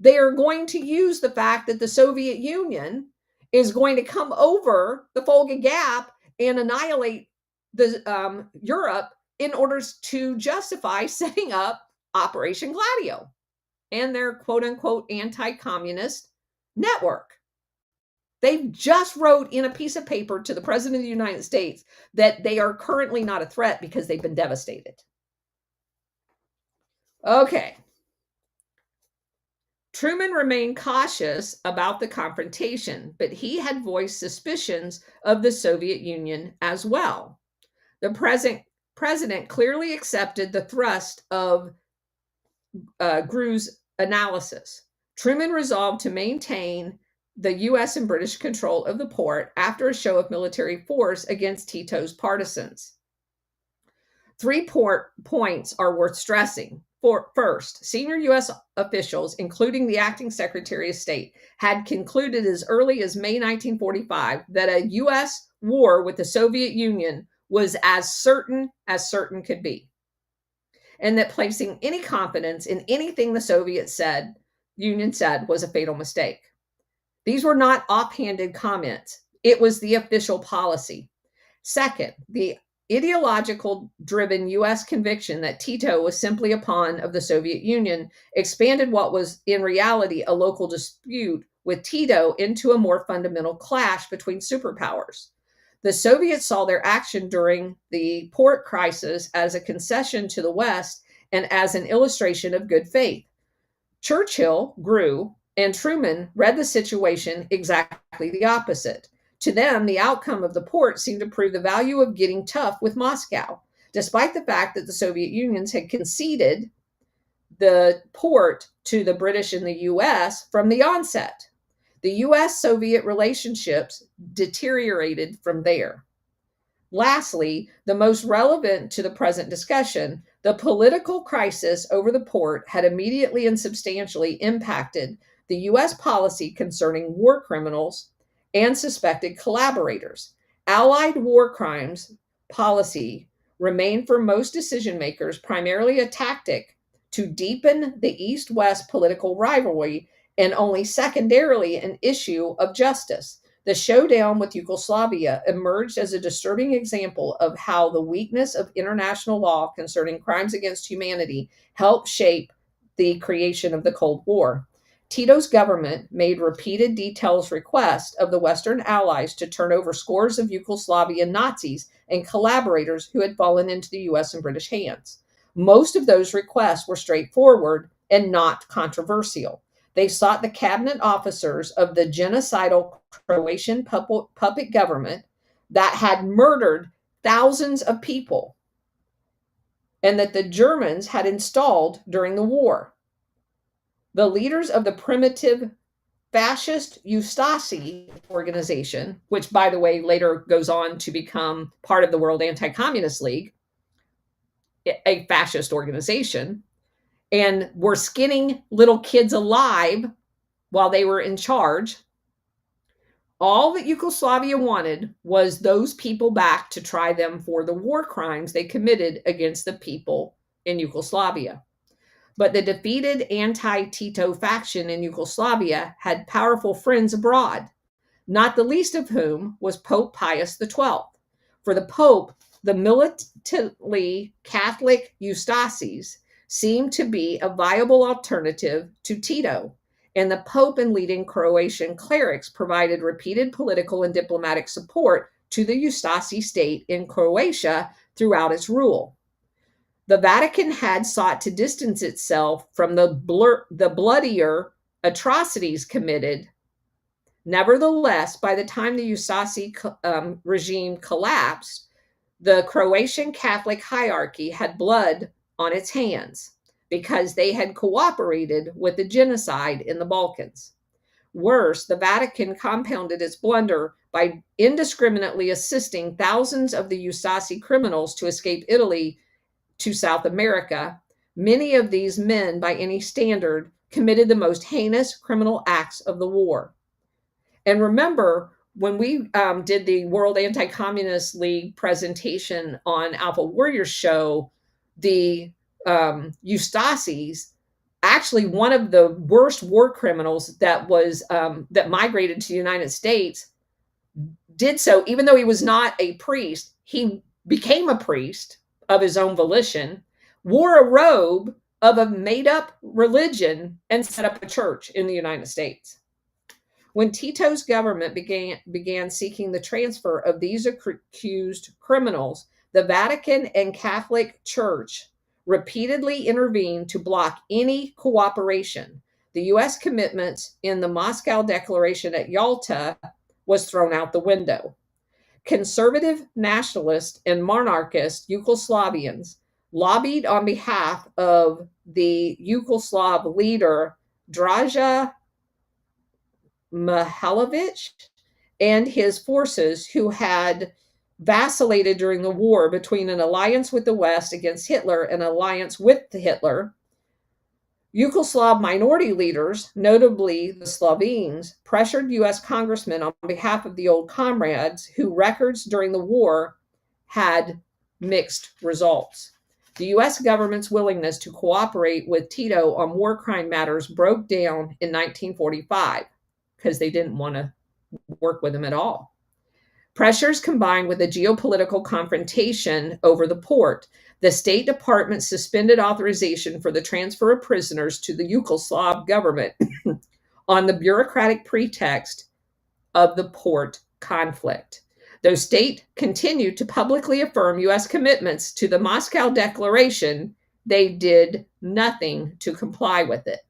they are going to use the fact that the Soviet Union is going to come over the Volga Gap and annihilate the Europe in order to justify setting up Operation Gladio and their quote-unquote anti-communist network. They just wrote in a piece of paper to the President of the United States that they are currently not a threat because they've been devastated. Okay. Truman remained cautious about the confrontation, but he had voiced suspicions of the Soviet Union as well. The president clearly accepted the thrust of Grew's analysis. Truman resolved to maintain the U.S. and British control of the port after a show of military force against Tito's partisans. 3 points are worth stressing. First, senior U.S. officials, including the acting Secretary of State, had concluded as early as May 1945 that a U.S. war with the Soviet Union was as certain could be, and that placing any confidence in anything the Soviet Union said was a fatal mistake. These were not offhanded comments. It was the official policy. Second, the ideological-driven U.S. conviction that Tito was simply a pawn of the Soviet Union expanded what was in reality a local dispute with Tito into a more fundamental clash between superpowers. The Soviets saw their action during the port crisis as a concession to the West and as an illustration of good faith. Churchill, Grew, and Truman read the situation exactly the opposite. To them, the outcome of the port seemed to prove the value of getting tough with Moscow. Despite the fact that the Soviet Union had conceded the port to the British and the US from the onset. The US Soviet relationships deteriorated from there. Lastly, the most relevant to the present discussion, the political crisis over the port had immediately and substantially impacted the US policy concerning war criminals and suspected collaborators. Allied war crimes policy remained for most decision makers primarily a tactic to deepen the East West political rivalry and only secondarily an issue of justice. The showdown with Yugoslavia emerged as a disturbing example of how the weakness of international law concerning crimes against humanity helped shape the creation of the Cold War. Tito's government made repeated detailed requests of the Western Allies to turn over scores of Yugoslavian Nazis and collaborators who had fallen into the US and British hands. Most of those requests were straightforward and not controversial. They sought the cabinet officers of the genocidal Croatian puppet government that had murdered thousands of people and that the Germans had installed during the war. The leaders of the primitive fascist Ustasi organization, which, by the way, later goes on to become part of the World Anti-Communist League, a fascist organization, and were skinning little kids alive while they were in charge. All that Yugoslavia wanted was those people back to try them for the war crimes they committed against the people in Yugoslavia. But the defeated anti-Tito faction in Yugoslavia had powerful friends abroad, not the least of whom was Pope Pius XII. For the Pope, the militantly Catholic Ustasis seemed to be a viable alternative to Tito, and the Pope and leading Croatian clerics provided repeated political and diplomatic support to the Ustasi state in Croatia throughout its rule. The Vatican had sought to distance itself from the bloodier atrocities committed. Nevertheless, by the time the Ustasi regime collapsed, the Croatian Catholic hierarchy had blood on its hands because they had cooperated with the genocide in the Balkans. Worse, the Vatican compounded its blunder by indiscriminately assisting thousands of the Ustasi criminals to escape Italy to South America. Many of these men, by any standard, committed the most heinous criminal acts of the war. And remember, when we did the World Anti-Communist League presentation on Alpha Warriors show, the Ustasis, actually one of the worst war criminals that migrated to the United States, did so even though he was not a priest. He became a priest of his own volition, wore a robe of a made-up religion, and set up a church in the United States. When Tito's government began seeking the transfer of these accused criminals, the Vatican and Catholic Church repeatedly intervened to block any cooperation. The U.S. commitments in the Moscow Declaration at Yalta was thrown out the window. Conservative nationalist and monarchist Yugoslavians lobbied on behalf of the Yugoslav leader Draža Mihailović and his forces, who had vacillated during the war between an alliance with the West against Hitler and an alliance with Hitler. Yugoslav minority leaders, notably the Slovenes, pressured U.S. congressmen on behalf of the old comrades whose records during the war had mixed results. The U.S. government's willingness to cooperate with Tito on war crime matters broke down in 1945 because they didn't want to work with him at all. Pressures combined with a geopolitical confrontation over the port, the State Department suspended authorization for the transfer of prisoners to the Yugoslav government on the bureaucratic pretext of the port conflict. Though state continued to publicly affirm U.S. commitments to the Moscow Declaration, they did nothing to comply with it.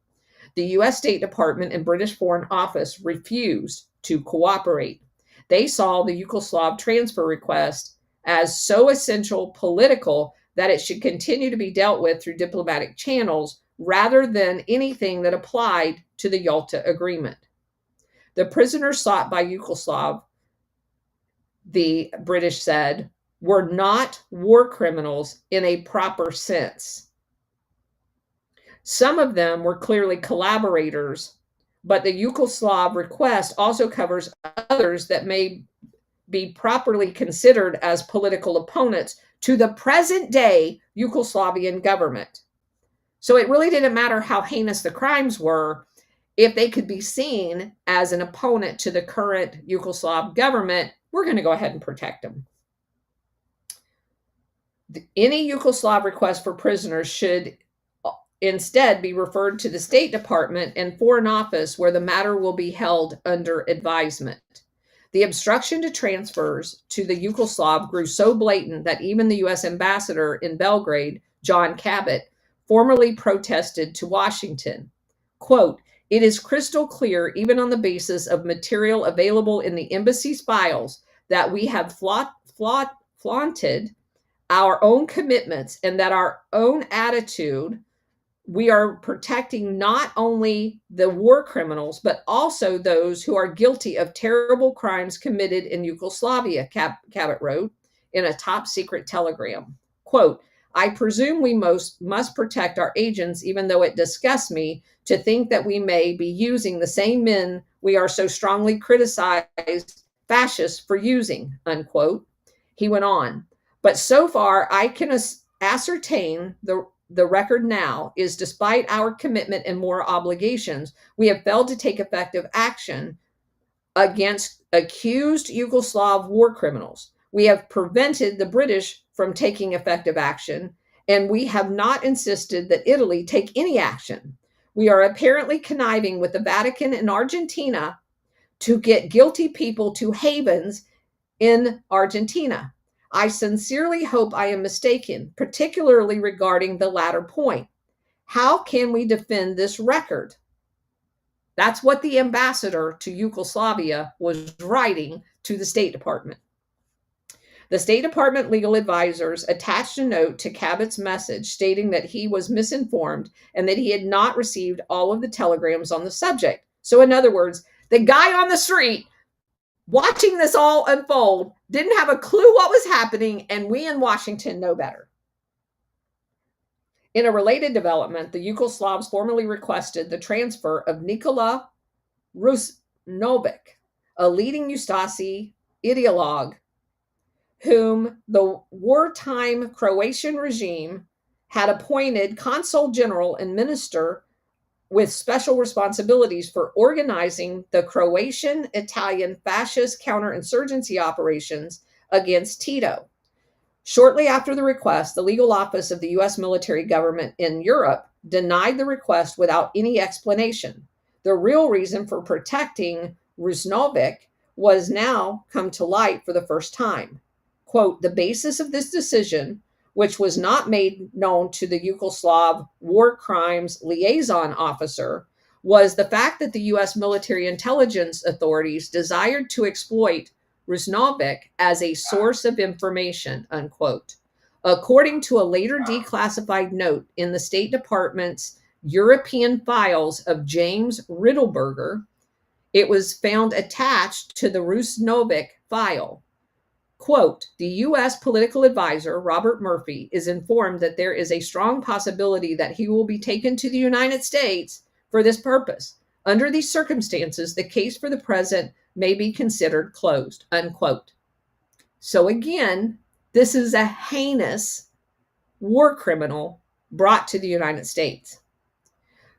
The U.S. State Department and British Foreign Office refused to cooperate. They saw the Yugoslav transfer request as so essential political that it should continue to be dealt with through diplomatic channels rather than anything that applied to the Yalta Agreement. The prisoners sought by Yugoslav, the British said, were not war criminals in a proper sense. Some of them were clearly collaborators, but the Yugoslav request also covers others that may be properly considered as political opponents to the present day Yugoslavian government. So it really didn't matter how heinous the crimes were. If they could be seen as an opponent to the current Yugoslav government, we're going to go ahead and protect them. Any Yugoslav request for prisoners should instead be referred to the State Department and Foreign Office, where the matter will be held under advisement. The obstruction to transfers to the Yugoslav grew so blatant that even the U.S. ambassador in Belgrade, John Cabot, formally protested to Washington. Quote, "It is crystal clear, even on the basis of material available in the embassy's files, that we have flaunted our own commitments and that our own attitude, we are protecting not only the war criminals, but also those who are guilty of terrible crimes committed in Yugoslavia," Cabot wrote in a top secret telegram. Quote, "I presume we must protect our agents, even though it disgusts me to think that we may be using the same men we are so strongly criticized fascists for using," unquote. He went on, "But so far I can ascertain the record now is, despite our commitment and moral obligations, we have failed to take effective action against accused Yugoslav war criminals. We have prevented the British from taking effective action, and we have not insisted that Italy take any action. We are apparently conniving with the Vatican and Argentina to get guilty people to havens in Argentina. I sincerely hope I am mistaken, particularly regarding the latter point. How can we defend this record?" That's what the ambassador to Yugoslavia was writing to the State Department. The State Department legal advisors attached a note to Cabot's message stating that he was misinformed and that he had not received all of the telegrams on the subject. So in other words, the guy on the street watching this all unfold didn't have a clue what was happening, and we in Washington know better. In a related development, the Yugoslavs formally requested the transfer of Nikola Rusnovic, a leading Ustasi ideologue whom the wartime Croatian regime had appointed consul general and minister with special responsibilities for organizing the Croatian-Italian fascist counterinsurgency operations against Tito. Shortly after the request, the legal office of the U.S. military government in Europe denied the request without any explanation. The real reason for protecting Rusnovic was now come to light for the first time. Quote, "The basis of this decision, which was not made known to the Yugoslav war crimes liaison officer, was the fact that the U.S. military intelligence authorities desired to exploit Rusnovic as a source of information," unquote. According to a later declassified note in the State Department's European files of James Riddleberger, it was found attached to the Rusnovic file. Quote, "The U.S. political advisor, Robert Murphy, is informed that there is a strong possibility that he will be taken to the United States for this purpose. Under these circumstances, the case for the present may be considered closed," unquote. So again, this is a heinous war criminal brought to the United States.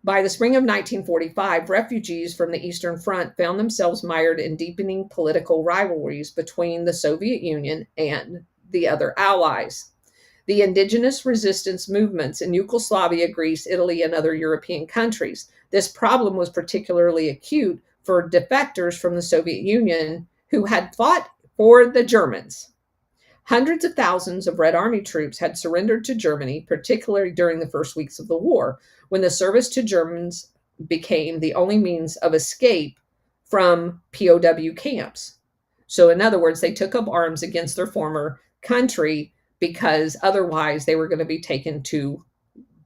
By the spring of 1945, refugees from the Eastern Front found themselves mired in deepening political rivalries between the Soviet Union and the other allies. The indigenous resistance movements in Yugoslavia, Greece, Italy, and other European countries. This problem was particularly acute for defectors from the Soviet Union who had fought for the Germans. Hundreds of thousands of Red Army troops had surrendered to Germany, particularly during the first weeks of the war, when the service to Germans became the only means of escape from POW camps. So in other words, they took up arms against their former country because otherwise they were going to be taken to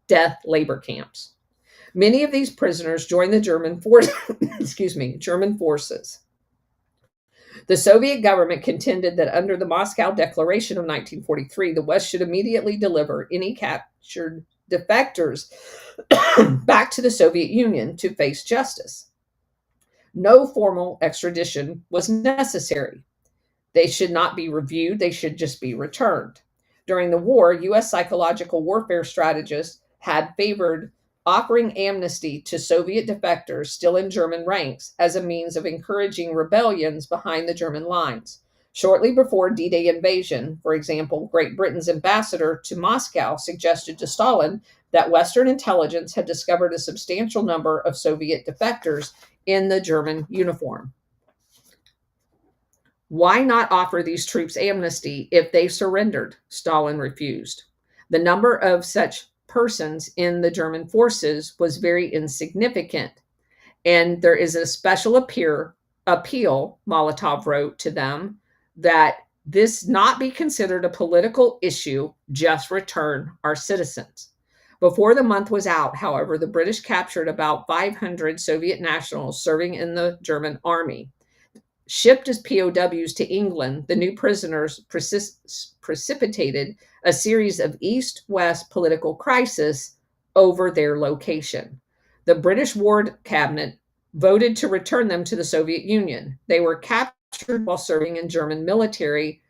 death labor camps. Many of these prisoners joined the German forces. The Soviet government contended that under the Moscow Declaration of 1943, the West should immediately deliver any captured defectors back to the Soviet Union to face justice. No formal extradition was necessary. They should not be reviewed, they should just be returned. During the war, U.S. psychological warfare strategists had favored offering amnesty to Soviet defectors still in German ranks as a means of encouraging rebellions behind the German lines. Shortly before D-Day invasion, for example, Great Britain's ambassador to Moscow suggested to Stalin that Western intelligence had discovered a substantial number of Soviet defectors in the German uniform. Why not offer these troops amnesty if they surrendered? Stalin refused. The number of such persons in the German forces was very insignificant, and there is a special appeal, Molotov wrote to them, that this not be considered a political issue, just return our citizens. Before the month was out, however, the British captured about 500 Soviet nationals serving in the German army. Shipped as POWs to England, the new prisoners precipitated a series of East-West political crises over their location. The British War Cabinet voted to return them to the Soviet Union. They were captured while serving in German military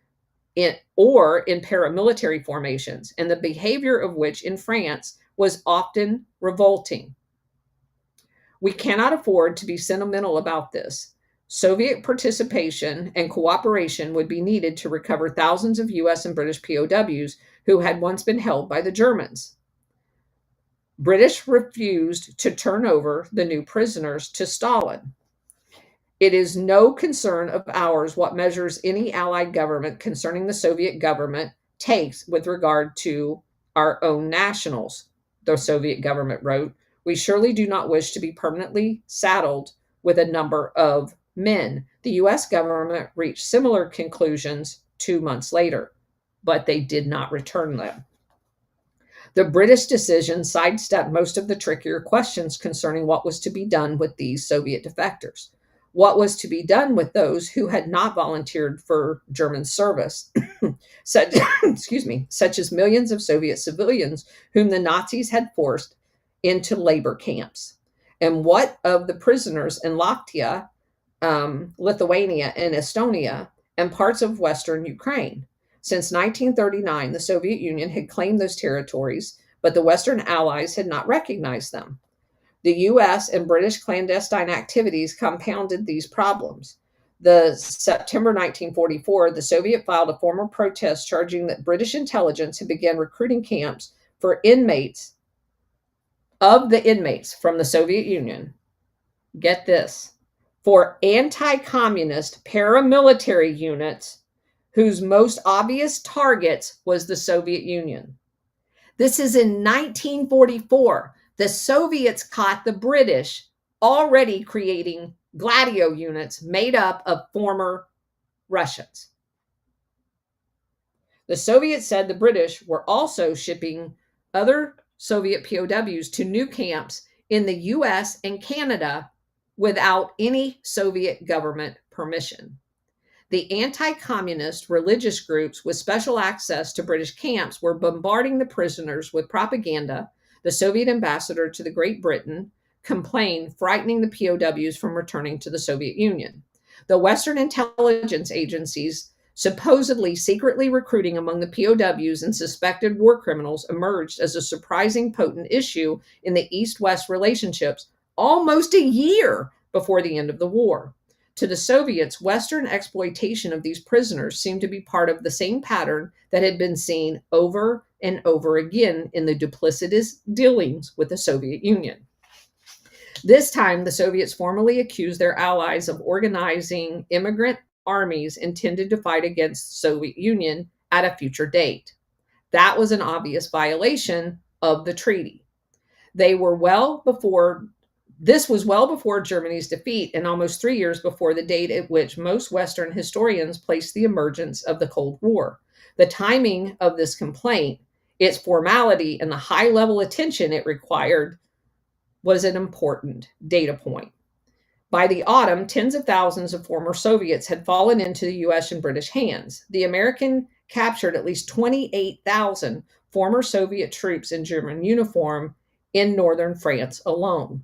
or in paramilitary formations, and the behavior of which in France was often revolting. We cannot afford to be sentimental about this. Soviet participation and cooperation would be needed to recover thousands of US and British POWs who had once been held by the Germans. British refused to turn over the new prisoners to Stalin. It is no concern of ours what measures any Allied government concerning the Soviet government takes with regard to our own nationals, the Soviet government wrote. We surely do not wish to be permanently saddled with a number of men. The US government reached similar conclusions 2 months later, but they did not return them. The British decision sidestepped most of the trickier questions concerning what was to be done with these Soviet defectors. What was to be done with those who had not volunteered for German service, such as millions of Soviet civilians whom the Nazis had forced into labor camps? And what of the prisoners in Latvia, Lithuania, and Estonia, and parts of Western Ukraine? Since 1939, the Soviet Union had claimed those territories, but the Western Allies had not recognized them. The US and British clandestine activities compounded these problems. The September 1944, the Soviet filed a formal protest charging that British intelligence had begun recruiting camps for inmates from the Soviet Union. Get this, for anti-communist paramilitary units whose most obvious targets was the Soviet Union. This is in 1944. The Soviets caught the British already creating Gladio units made up of former Russians. The Soviets said the British were also shipping other Soviet POWs to new camps in the US and Canada without any Soviet government permission. The anti-communist religious groups with special access to British camps were bombarding the prisoners with propaganda. The Soviet ambassador to the Great Britain complained, frightening the POWs from returning to the Soviet Union. The Western intelligence agencies supposedly secretly recruiting among the POWs and suspected war criminals emerged as a surprising potent issue in the East-West relationships almost a year before the end of the war. To the Soviets, Western exploitation of these prisoners seemed to be part of the same pattern that had been seen over and over again in the duplicitous dealings with the Soviet Union. This time, the Soviets formally accused their allies of organizing immigrant armies intended to fight against the Soviet Union at a future date. That was an obvious violation of the treaty. This was well before Germany's defeat and almost 3 years before the date at which most Western historians placed the emergence of the Cold War. The timing of this complaint, its formality, and the high-level attention it required was an important data point. By the autumn, tens of thousands of former Soviets had fallen into the US and British hands. The American captured at least 28,000 former Soviet troops in German uniform in northern France alone.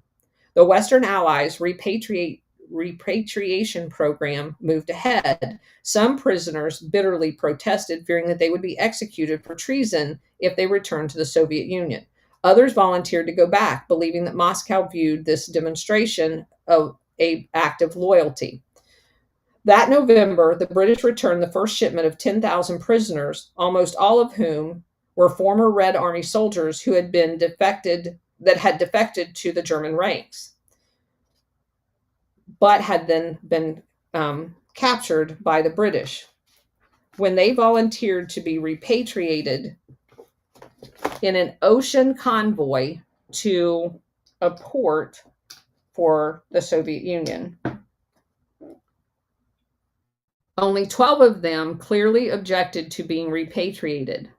The Western Allies' repatriation program moved ahead. Some prisoners bitterly protested, fearing that they would be executed for treason if they returned to the Soviet Union. Others volunteered to go back, believing that Moscow viewed this demonstration of an act of loyalty. That November, the British returned the first shipment of 10,000 prisoners, almost all of whom were former Red Army soldiers who had defected to the German ranks, but had then been captured by the British. When they volunteered to be repatriated in an ocean convoy to a port for the Soviet Union, only 12 of them clearly objected to being repatriated,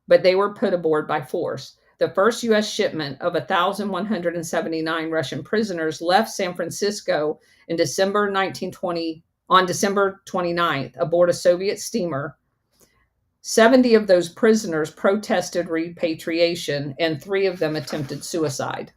but they were put aboard by force. The first U.S. shipment of 1,179 Russian prisoners left San Francisco in December 1920 on December 29th aboard a Soviet steamer. 70 of those prisoners protested repatriation, and 3 of them attempted suicide.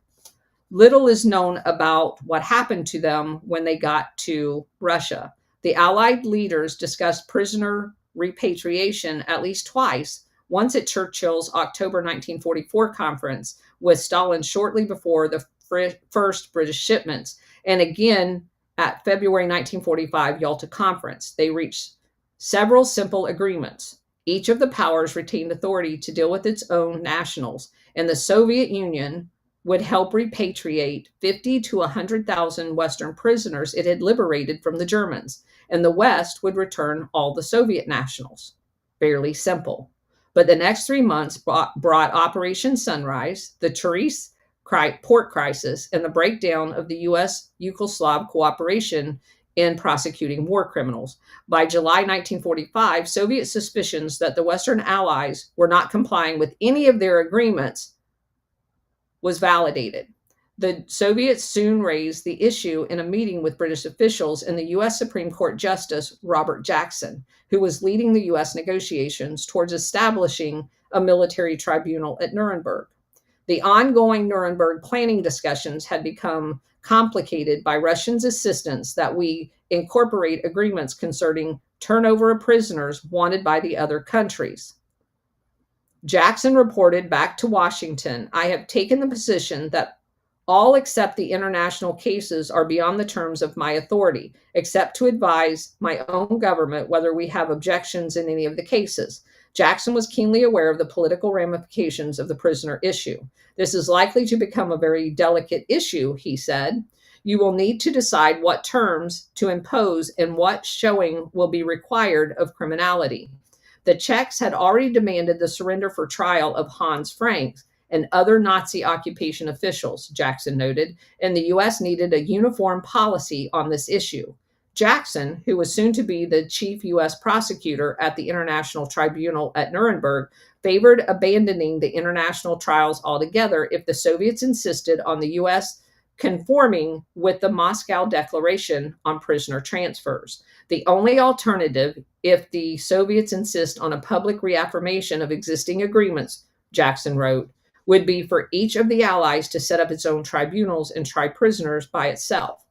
Little is known about what happened to them when they got to Russia. The Allied leaders discussed prisoner repatriation at least twice, once at Churchill's October 1944 conference with Stalin shortly before the first British shipments, and again at February 1945 Yalta Conference. They reached several simple agreements. Each of the powers retained authority to deal with its own nationals, and the Soviet Union would help repatriate 50 to 100,000 Western prisoners it had liberated from the Germans, and the West would return all the Soviet nationals. Fairly simple. But the next 3 months brought Operation Sunrise, the Therese port crisis, and the breakdown of the U.S.-Yugoslav cooperation in prosecuting war criminals. By July 1945, Soviet suspicions that the Western Allies were not complying with any of their agreements was validated. The Soviets soon raised the issue in a meeting with British officials and the U.S. Supreme Court Justice Robert Jackson, who was leading the U.S. negotiations towards establishing a military tribunal at Nuremberg. The ongoing Nuremberg planning discussions had become complicated by Russians' insistence that we incorporate agreements concerning turnover of prisoners wanted by the other countries. Jackson reported back to Washington, "I have taken the position that all except the international cases are beyond the terms of my authority, except to advise my own government whether we have objections in any of the cases." Jackson was keenly aware of the political ramifications of the prisoner issue. "This is likely to become a very delicate issue," he said. "You will need to decide what terms to impose and what showing will be required of criminality." The Czechs had already demanded the surrender for trial of Hans Frank and other Nazi occupation officials, Jackson noted, and the U.S. needed a uniform policy on this issue. Jackson, who was soon to be the chief U.S. prosecutor at the International Tribunal at Nuremberg, favored abandoning the international trials altogether if the Soviets insisted on the U.S. conforming with the Moscow Declaration on prisoner transfers. The only alternative, if the Soviets insist on a public reaffirmation of existing agreements, Jackson wrote, would be for each of the Allies to set up its own tribunals and try prisoners by itself.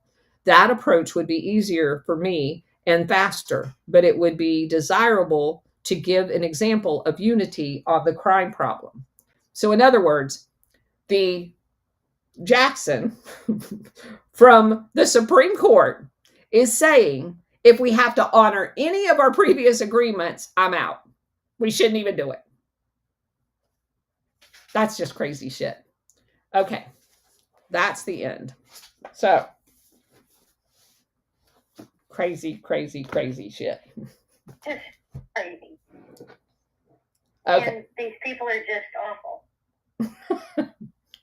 That approach would be easier for me and faster, but it would be desirable to give an example of unity on the crime problem. So in other words, the Jackson from the Supreme Court is saying, if we have to honor any of our previous agreements, I'm out. We shouldn't even do it. That's just crazy shit. Okay, that's the end. So, crazy shit. Just crazy. Okay. And these people are just awful.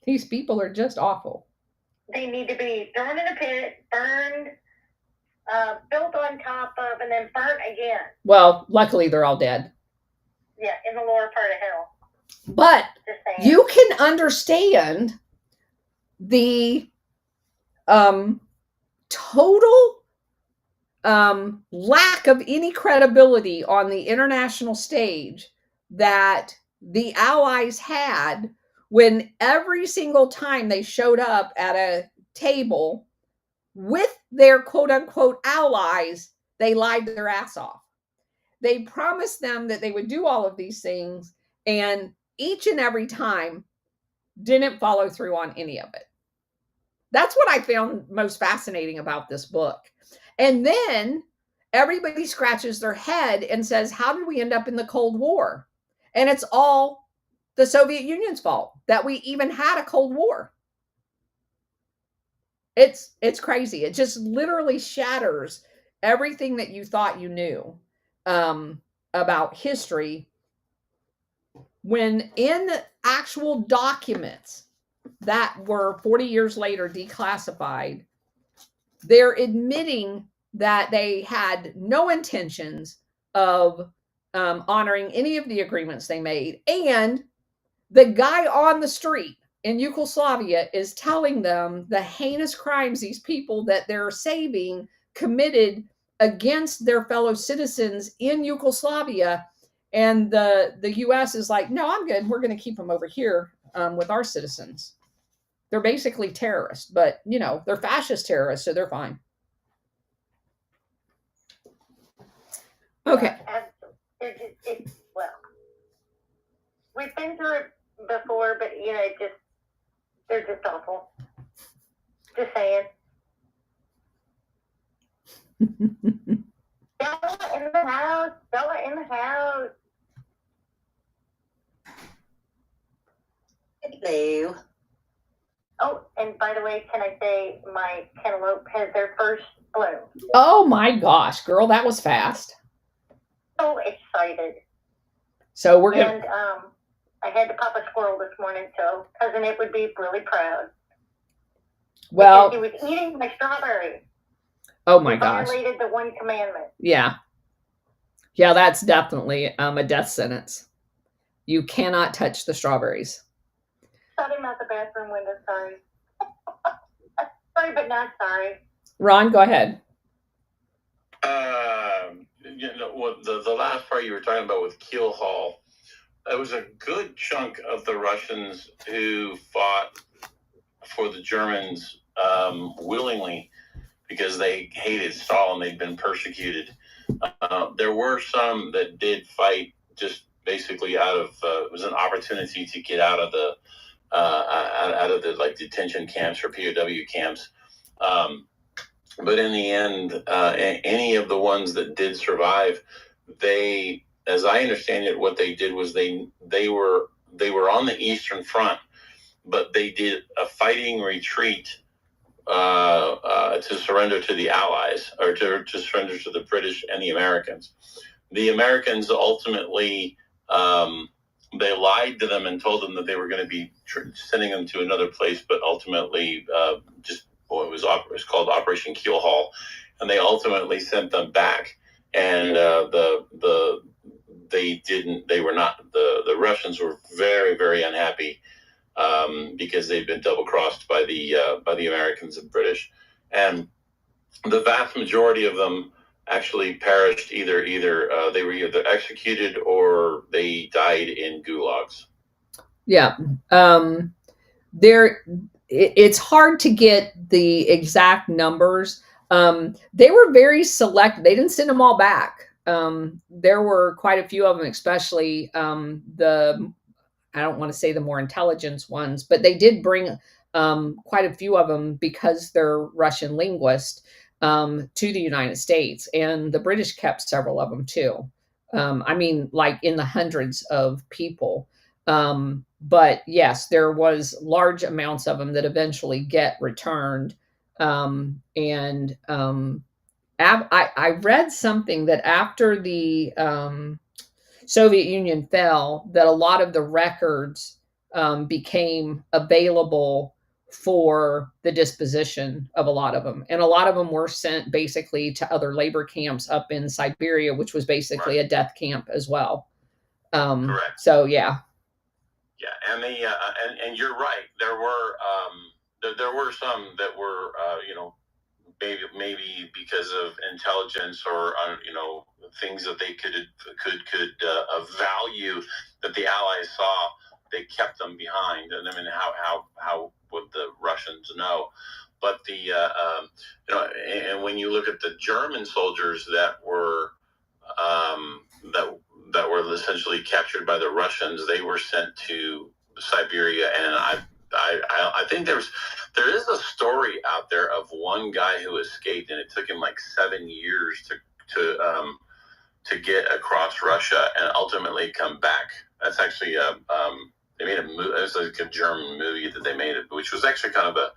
These people are just awful. They need to be thrown in a pit, burned, built on top of, and then burnt again. Well, luckily they're all dead. Yeah, in the lower part of hell. But you can understand the total lack of any credibility on the international stage that the Allies had when every single time they showed up at a table with their quote unquote allies, they lied their ass off. They promised them that they would do all of these things, and each and every time didn't follow through on any of it. That's what I found most fascinating about this book. And then everybody scratches their head and says, how did we end up in the Cold War? And it's all the Soviet Union's fault that we even had a Cold War. It's crazy. It just literally shatters everything that you thought you knew about history, when in actual documents that were 40 years later declassified, they're admitting that they had no intentions of honoring any of the agreements they made. And the guy on the street in Yugoslavia is telling them the heinous crimes these people that they're saving committed against their fellow citizens in Yugoslavia. And the US is like, no, I'm good. We're going to keep them over here with our citizens. They're basically terrorists, but you know, they're fascist terrorists, so they're fine. Okay. Well, we've been through it before, but you know, they're just awful. Just saying. Bella in the house. Bella in the house. Hello. Oh, and by the way, can I say my cantaloupe has their first bloom? Oh my gosh, girl, that was fast. So excited. So we're gonna. And I had to pop a squirrel this morning, so Cousin It would be really proud. Well, because he was eating my strawberry. Oh my gosh! Violated the one commandment. Yeah, yeah, that's definitely a death sentence. You cannot touch the strawberries. Shut him out the bathroom window. Sorry. Sorry, but not sorry. Ron, go ahead. You know what, the last part you were talking about with Keel Hall, it was a good chunk of the Russians who fought for the Germans willingly because they hated Stalin. They'd been persecuted. There were some that did fight just basically out of it was an opportunity to get out of the like detention camps or POW camps. But in the end, any of the ones that did survive, they, as I understand it, what they did was they were on the Eastern Front, but they did a fighting retreat to surrender to the Allies, or to surrender to the British and the Americans. The Americans ultimately, they lied to them and told them that they were going to be sending them to another place, but ultimately it was called Operation Keel Hall, and they ultimately sent them back. And the Russians were very, very unhappy because they'd been double crossed by the Americans and British, and the vast majority of them actually perished. Either they were either executed or they died in gulags. Yeah. It's hard to get the exact numbers. They were very select. They didn't send them all back. There were quite a few of them, especially I don't want to say the more intelligent ones, but they did bring quite a few of them because they're Russian linguists to the United States. And the British kept several of them too. I mean, like in the hundreds of people. But yes, there was large amounts of them that eventually get returned. I read something that after the Soviet Union fell, that a lot of the records became available for the disposition of a lot of them. And a lot of them were sent basically to other labor camps up in Siberia, which was basically a death camp as well. Correct. So, yeah. Yeah, and and you're right. There there were some that were, maybe because of intelligence or things that they could value that the Allies saw, they kept them behind. And I mean, how would the Russians know? But and when you look at the German soldiers that were that were essentially captured by the Russians, they were sent to Siberia, and I think there is a story out there of one guy who escaped, and it took him like 7 years to get across Russia and ultimately come back. That's actually they made a movie. It was like a German movie that they made, which was actually kind of a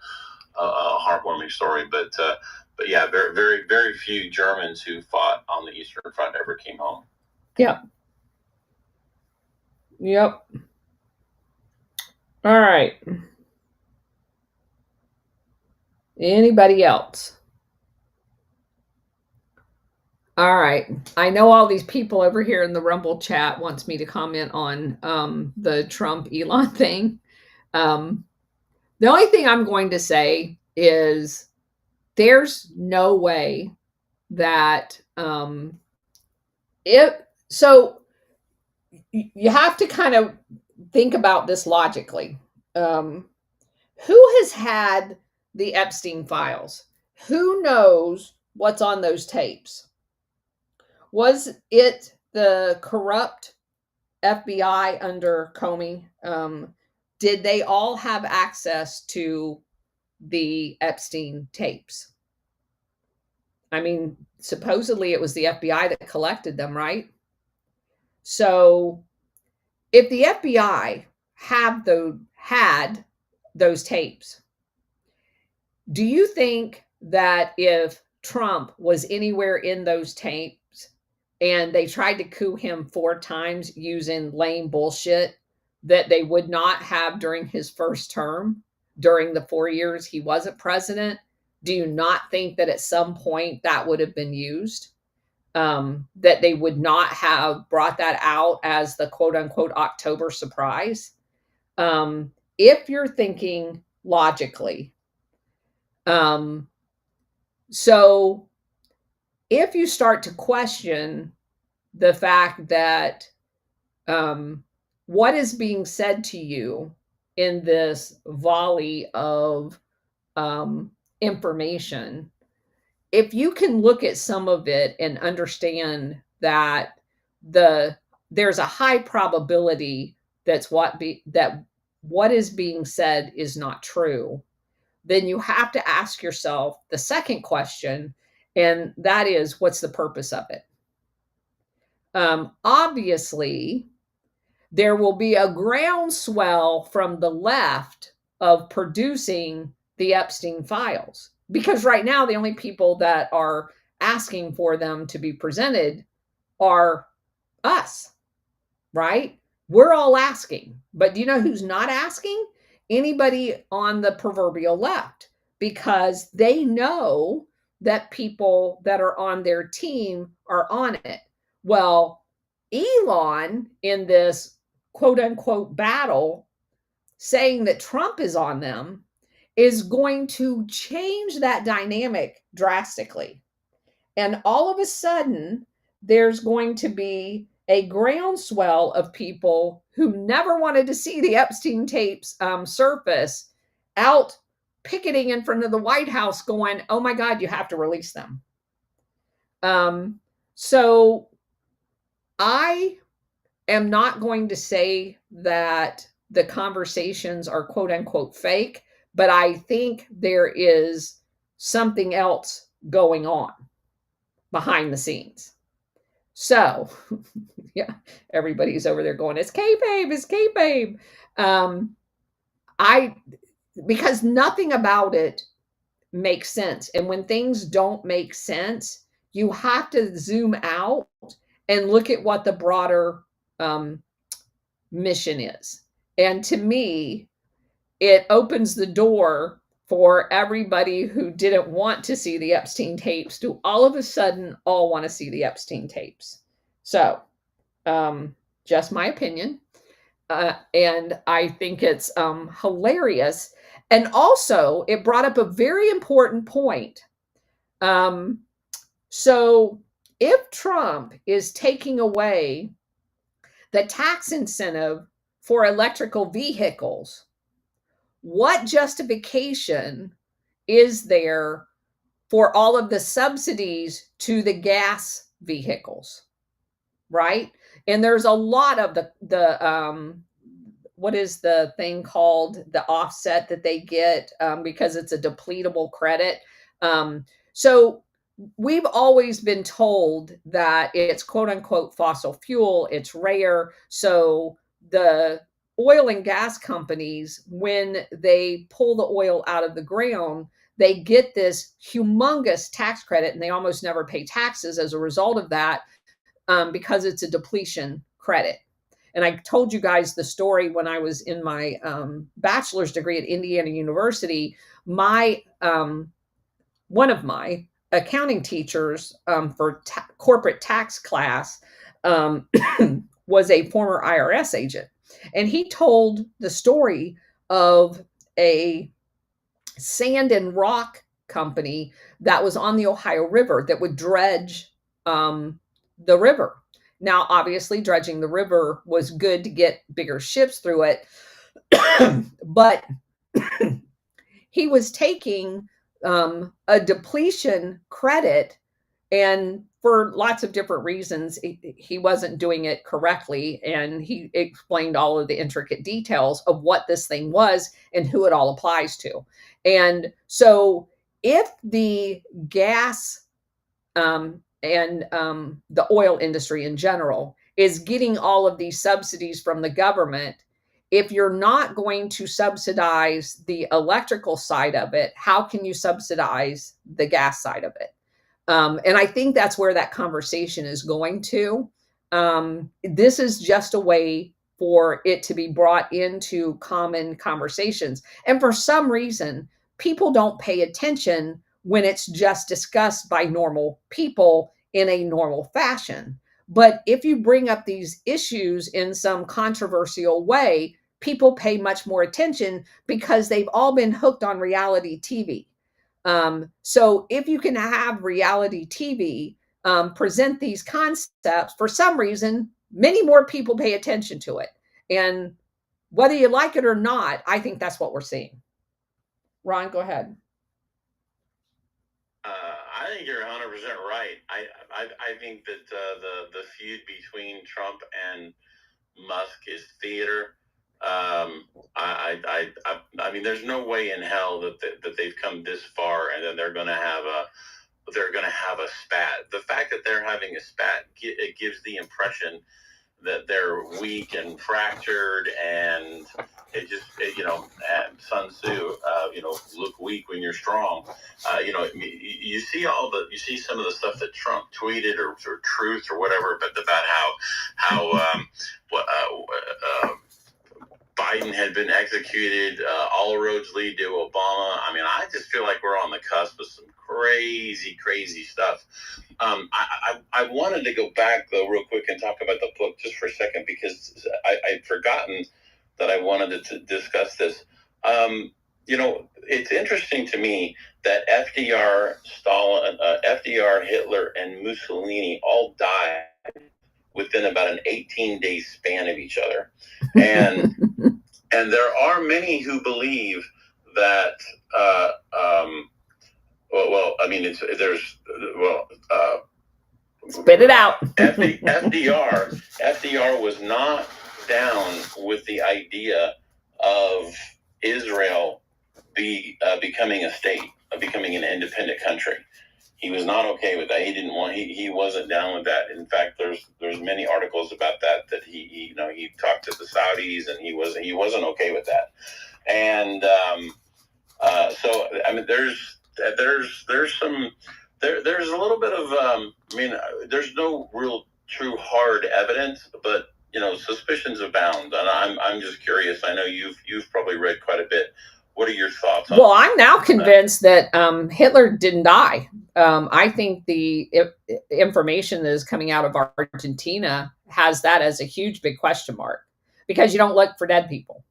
heartwarming story. But yeah, very very very few Germans who fought on the Eastern Front ever came home. Yep. Yep. All right. Anybody else? All right. I know all these people over here in the Rumble chat wants me to comment on the Trump Elon thing. The only thing I'm going to say is there's no way that you have to kind of think about this logically. Who has had the Epstein files? Who knows what's on those tapes? Was it the corrupt FBI under Comey? Did they all have access to the Epstein tapes? I mean, supposedly it was the FBI that collected them, right? So if the FBI had those tapes, do you think that if Trump was anywhere in those tapes and they tried to coup him 4 times using lame bullshit, that they would not have during his first term, during the 4 years he wasn't president? Do you not think that at some point that would have been used? That they would not have brought that out as the quote unquote October surprise? If you're thinking logically. So if you start to question the fact that what is being said to you in this volley of information, if you can look at some of it and understand that there's a high probability that what is being said is not true, then you have to ask yourself the second question, and that is, what's the purpose of it? Obviously, there will be a groundswell from the left of producing the Epstein files, because right now the only people that are asking for them to be presented are us, right? We're all asking, but do you know who's not asking? Anybody on the proverbial left, because they know that people that are on their team are on it. Well, Elon, in this quote unquote battle, saying that Trump is on them, is going to change that dynamic drastically. And all of a sudden, there's going to be a groundswell of people who never wanted to see the Epstein tapes surface out picketing in front of the White House going, oh my God, you have to release them. So I am not going to say that the conversations are quote unquote fake, but I think there is something else going on behind the scenes. So, yeah, everybody's over there going, it's kayfabe, it's kayfabe. Because nothing about it makes sense. And when things don't make sense, you have to zoom out and look at what the broader mission is. And to me, it opens the door for everybody who didn't want to see the Epstein tapes to all of a sudden all want to see the Epstein tapes. So, just my opinion. And I think it's hilarious. And also, it brought up a very important point. So, if Trump is taking away the tax incentive for electrical vehicles, what justification is there for all of the subsidies to the gas vehicles, right? And there's a lot of the what is the thing called, the offset that they get, because it's a depletable credit. So we've always been told that it's quote unquote fossil fuel, it's rare. So the oil and gas companies, when they pull the oil out of the ground, they get this humongous tax credit and they almost never pay taxes as a result of that, because it's a depletion credit. And I told you guys the story when I was in my bachelor's degree at Indiana University. My one of my accounting teachers for corporate tax class was a former IRS agent, and he told the story of a sand and rock company that was on the Ohio River that would dredge the river. Now, obviously, dredging the river was good to get bigger ships through it, but he was taking a depletion credit, and for lots of different reasons, he wasn't doing it correctly. And he explained all of the intricate details of what this thing was and who it all applies to. And so, if the gas and the oil industry in general is getting all of these subsidies from the government, if you're not going to subsidize the electrical side of it, how can you subsidize the gas side of it? And I think that's where that conversation is going to. This is just a way for it to be brought into common conversations. And for some reason, people don't pay attention when it's just discussed by normal people in a normal fashion. But if you bring up these issues in some controversial way, people pay much more attention because they've all been hooked on reality TV. So if you can have reality TV present these concepts, for some reason, many more people pay attention to it. And whether you like it or not, I think that's what we're seeing. Ron, go ahead. I think you're 100% right. I think that the feud between Trump and Musk is theater. I mean, there's no way in hell that they've come this far and then they're going to have a spat. The fact that they're having a spat, it gives the impression that they're weak and fractured, and Sun Tzu, look weak when you're strong. You see some of the stuff that Trump tweeted or Truth or whatever, but about how Biden had been executed, all roads lead to Obama. I mean, I just feel like we're on the cusp of some crazy stuff. I wanted to go back, though, real quick and talk about the book just for a second, because I'd forgotten that I wanted to discuss this. It's interesting to me that FDR, Hitler, and Mussolini all died within about an 18-day span of each other. And and there are many who believe that spit it out. FDR was not down with the idea of Israel becoming a state, becoming an independent country. He was not okay with that. He wasn't down with that. In fact, there's many articles about that he talked to the Saudis and he wasn't okay with that. And so I mean, there's a little bit of there's no real true hard evidence, but suspicions abound. And I'm just curious. I know you've probably read quite a bit. What are your thoughts on Well, I'm now convinced that Hitler didn't die. I think the information that is coming out of Argentina has that as a huge, big question mark, because you don't look for dead people.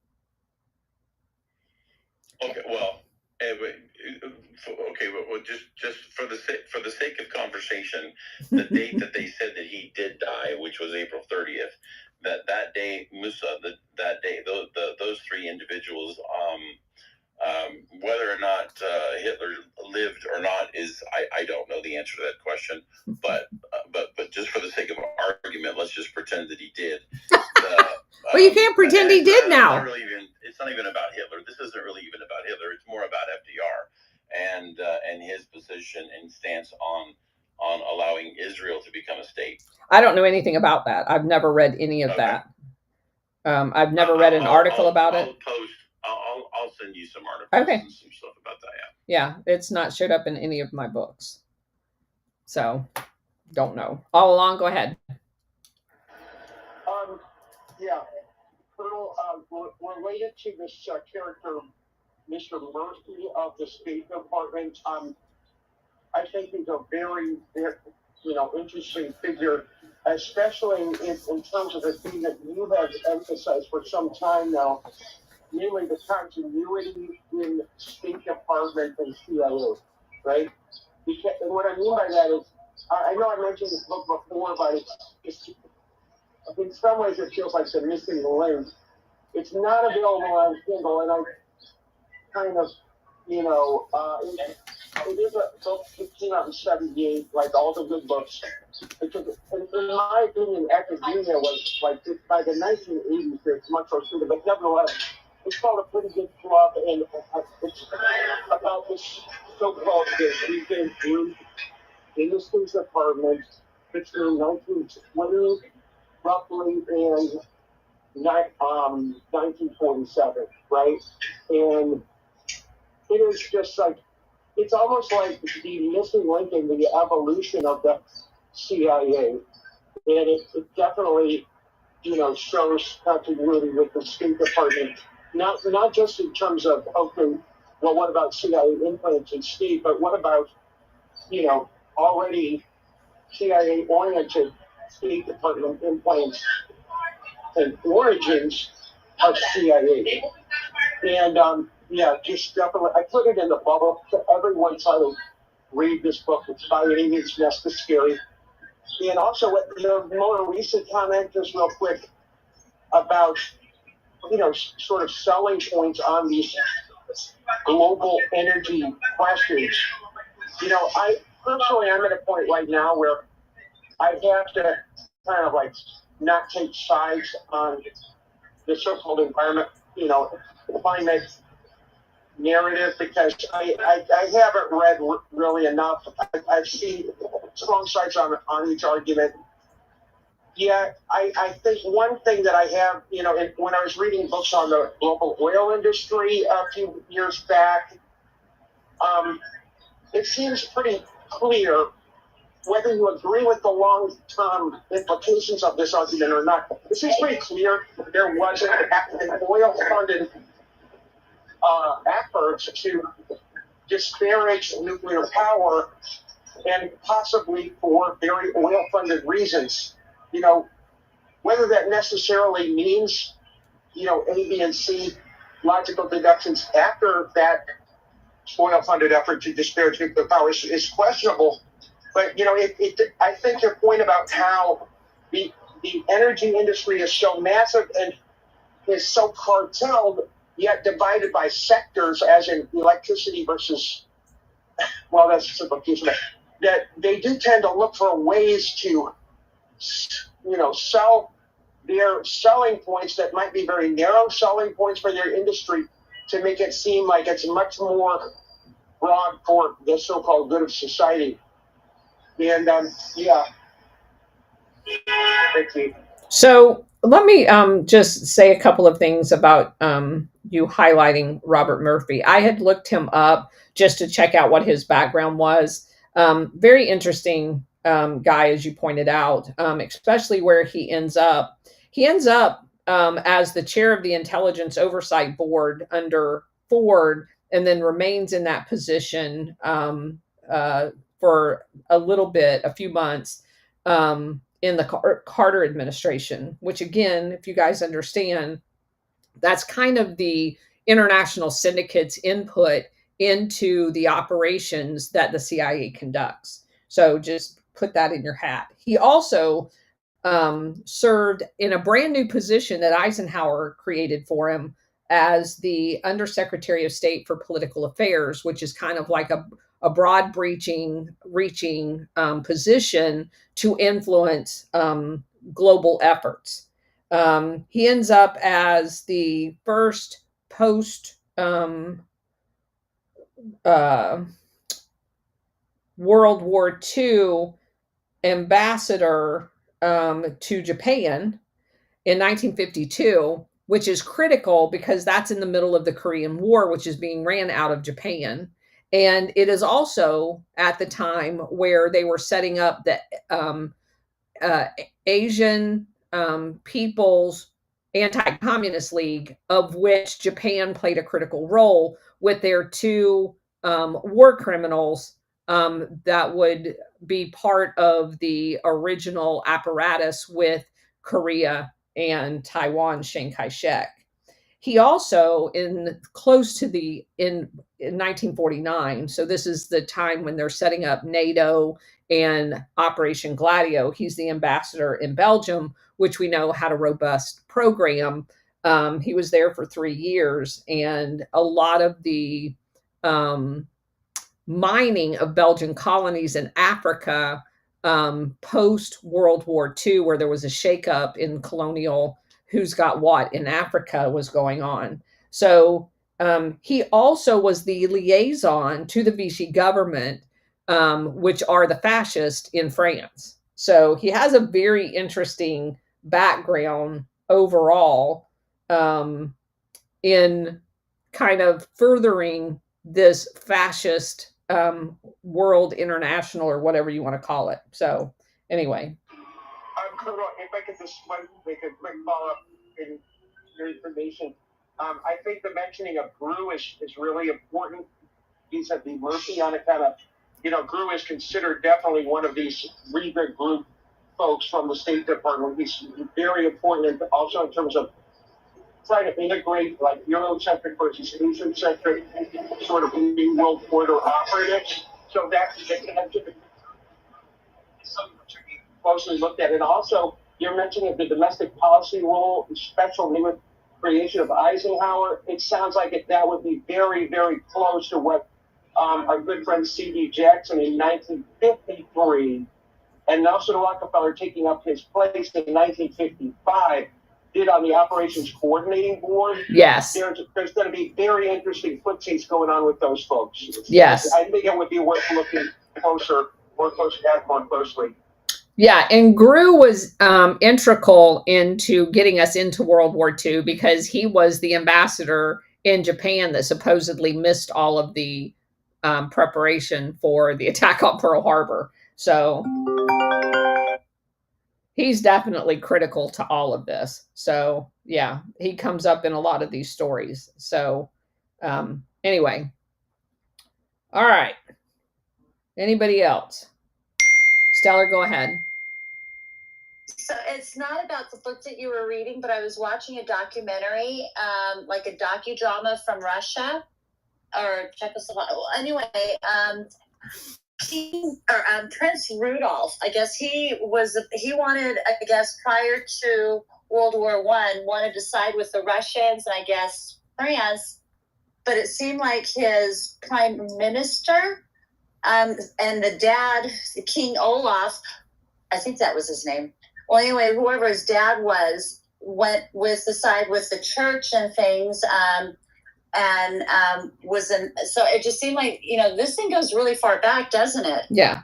Okay, well, okay, well, just for the sake of conversation, the date that they said that he did die, which was April 30th, that day, Musa, that day, those three individuals, whether or not Hitler lived or not is I don't know the answer to that question, but just for the sake of argument, let's just pretend that he did. Well, you can't pretend he did now. It's not even about Hitler. This isn't really even about Hitler. It's more about FDR and his position and stance on allowing Israel to become a state. I don't know anything about that. I've never read any of that. I've never read an article about it. I'll send you some articles and some stuff about that. Yeah, it's not showed up in any of my books. So, don't know. All along, go ahead. Yeah. Colonel, related to this character, Mr. Murphy of the State Department, I think he's a very, interesting figure, especially in terms of the thing that you have emphasized for some time now, namely the continuity in State Department and CIA, right? And what I mean by that is, I know I mentioned this book before, but it's in some ways it feels like the missing link. It's not available on Kindle, and I kind of, it is a book that came out in 78, like all the good books. In my opinion, academia was like, by the 1980s, it's much more suited, but nevertheless, it's called A Pretty Good Club, and it's about this so-called weekend group in the State Department between 1920 roughly and 1947, right? And it is just like, it's almost like the missing link in the evolution of the CIA. And it definitely, shows continuity with the State Department. Not just in terms of, okay, well, what about CIA influence in state, but what about, already CIA-oriented State Department influence and origins of CIA. And just definitely, I put it in the bubble. Everyone try to read this book. It's by any means necessary. And also, the more recent comment, just real quick, about sort of selling points on these global energy questions. I personally, I'm at a point right now where I have to kind of like not take sides on the so-called environment, climate narrative, because I haven't read really enough. I've seen strong sides on each argument. Yeah, I think one thing that I have, when I was reading books on the global oil industry a few years back, it seems pretty clear, whether you agree with the long-term implications of this argument or not, it seems pretty clear there was an oil-funded effort to disparage nuclear power, and possibly for very oil-funded reasons. Whether that necessarily means, A, B, and C logical deductions after that oil-funded effort to disparage nuclear power is questionable. But, I think your point about how the energy industry is so massive and is so carteled, yet divided by sectors, as in electricity versus, well, that's a simplification, that they do tend to look for ways to, sell their selling points that might be very narrow selling points for their industry to make it seem like it's much more broad for the so-called good of society. And, Thank you. So let me just say a couple of things about you highlighting Robert Murphy. I had looked him up just to check out what his background was. Very interesting guy, as you pointed out, especially where he ends up. He ends up as the chair of the Intelligence Oversight Board under Ford, and then remains in that position for a little bit, a few months, in the Carter administration, which again, if you guys understand, that's kind of the international syndicates input into the operations that the CIA conducts. So just put that in your hat. He also served in a brand new position that Eisenhower created for him as the Undersecretary of State for Political Affairs, which is kind of like a broad reaching position to influence global efforts. He ends up as the first post World War II ambassador to Japan in 1952, which is critical because that's in the middle of the Korean War, which is being ran out of Japan. And it is also at the time where they were setting up the Asian People's Anti-Communist League, of which Japan played a critical role with their two war criminals that would be part of the original apparatus with Korea and Taiwan, Chiang Kai-shek. He also, in 1949, so this is the time when they're setting up NATO and Operation Gladio, he's the ambassador in Belgium, which we know had a robust program. He was there for 3 years, and a lot of the mining of Belgian colonies in Africa post World War II, where there was a shakeup in colonial who's got what in Africa was going on. So he also was the liaison to the Vichy government, which are the fascists in France. So he has a very interesting background overall in kind of furthering this fascist world international, or whatever you want to call it. So anyway. Colonel, if I could just make a quick follow-up in your information. I think the mentioning of Grew is really important. Vis-a-vis Murphy on account of, Grew is considered definitely one of these Rieger group folks from the State Department. He's very important, also in terms of trying to integrate like Eurocentric versus Asian-centric sort of New World Order operatives. So that's something to be closely looked at. And also, you're mentioning the domestic policy role, special new creation of Eisenhower. It sounds like that would be very, very close to what our good friend C.D. Jackson in 1953 and Nelson Rockefeller taking up his place in 1955 did on the Operations Coordinating Board. Yes. There's going to be very interesting footsies going on with those folks. Yes. I think it would be worth looking more closely. Yeah, and Grew was integral into getting us into World War II because he was the ambassador in Japan that supposedly missed all of the preparation for the attack on Pearl Harbor. So he's definitely critical to all of this. So yeah, he comes up in a lot of these stories. So anyway, all right. Anybody else? Stellar, go ahead. So it's not about the book that you were reading, but I was watching a documentary, like a docudrama from Russia or Czechoslovakia. Anyway, Prince Rudolph, I guess he wanted, I guess, prior to World War I, wanted to side with the Russians and I guess France, but it seemed like his prime minister and the dad, King Olaf, I think that was his name. Well, anyway, whoever his dad was went with the side with the church and things, and was in. So it just seemed like this thing goes really far back, doesn't it? Yeah,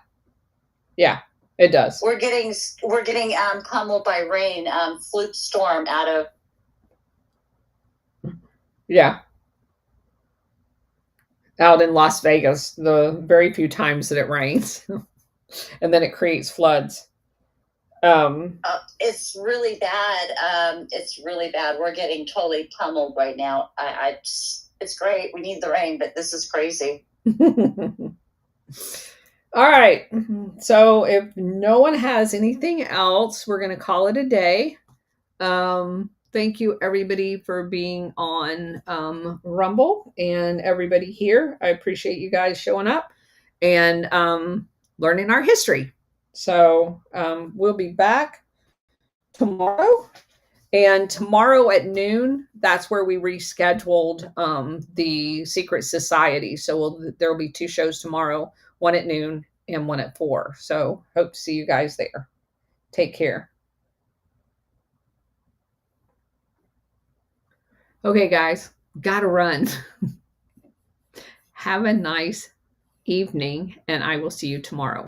it does. We're getting pummeled by rain, fluke storm out of. Yeah. Out in Las Vegas, the very few times that it rains, and then it creates floods. It's really bad. It's really bad. We're getting totally pummeled right now. It's great. We need the rain, but this is crazy. All right. So if no one has anything else, we're going to call it a day. thank you everybody for being on Rumble and everybody here. I appreciate you guys showing up and learning our history. So we'll be back tomorrow. And tomorrow at noon, that's where we rescheduled the Secret Society. So there will be 2 shows tomorrow, one at noon and one at 4. So hope to see you guys there. Take care. Okay, guys, gotta run. Have a nice evening, and I will see you tomorrow.